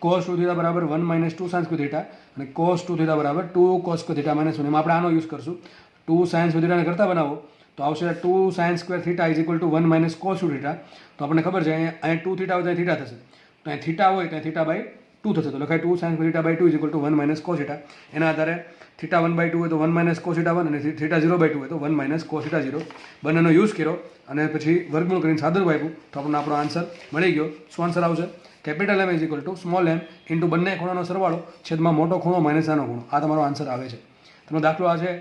cos 2θ બરાબર 1 માઇનસ 2 sin θ અને cos 2θ બરાબર 2 cos θ માઇનસ 1. એમાં આપણે આનો યુઝ કરશું. 2 sin θ ને કરતા બનાવો તો આવશે 2 sin square θ is equal to 1 minus cos 2θ. તો આપણને ખબર છે અહીંયા 2θ હોય તો અહીં θ થશે, તો અહીં θ હોય તો θ બાય 2 થશે. તો લખાય 2 sin θ by 2 is equal to 1 minus cos θ. એના આધારે θ1 બાય 2 હોય તો 1 માઇનસ cos θ1 અને θ0 બાય 2 હોય તો 1 માઇનસ cos θ0. બંનેનો યુઝ કર્યો અને પછી વર્ગમૂળ કરીને સાદુરૂપ આપ્યું તો આપણને આપણો આન્સર મળી ગયો. શું આન્સર આવશે? Capital M is equal to small m into બંને ખૂણાનો સરવાળો છેદમાં મોટો ખૂણો માઇનસ નાનો ખૂણો. આ તમારો આન્સર આવે છે. તમારો દાખલો આ છે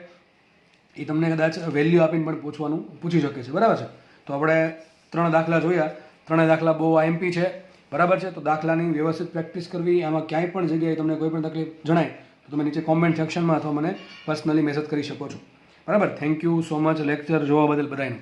એ તમને કદાચ વેલ્યુ આપીને પણ પૂછી શકે છે, બરાબર છે? તો આપણે 3 દાખલા જોયા. 3 દાખલા બહુ આઈએમપી છે, બરાબર છે? તો દાખલાની વ્યવસ્થિત પ્રેક્ટિસ કરવી. આમાં ક્યાંય પણ જગ્યાએ તમને કોઈ પણ તકલીફ જણાય તો તમે નીચે કોમેન્ટ સેક્શનમાં અથવા મને પર્સનલી મેસેજ કરી શકો છો, બરાબર? Thank you so much lecture જોવા બદલ બધાને.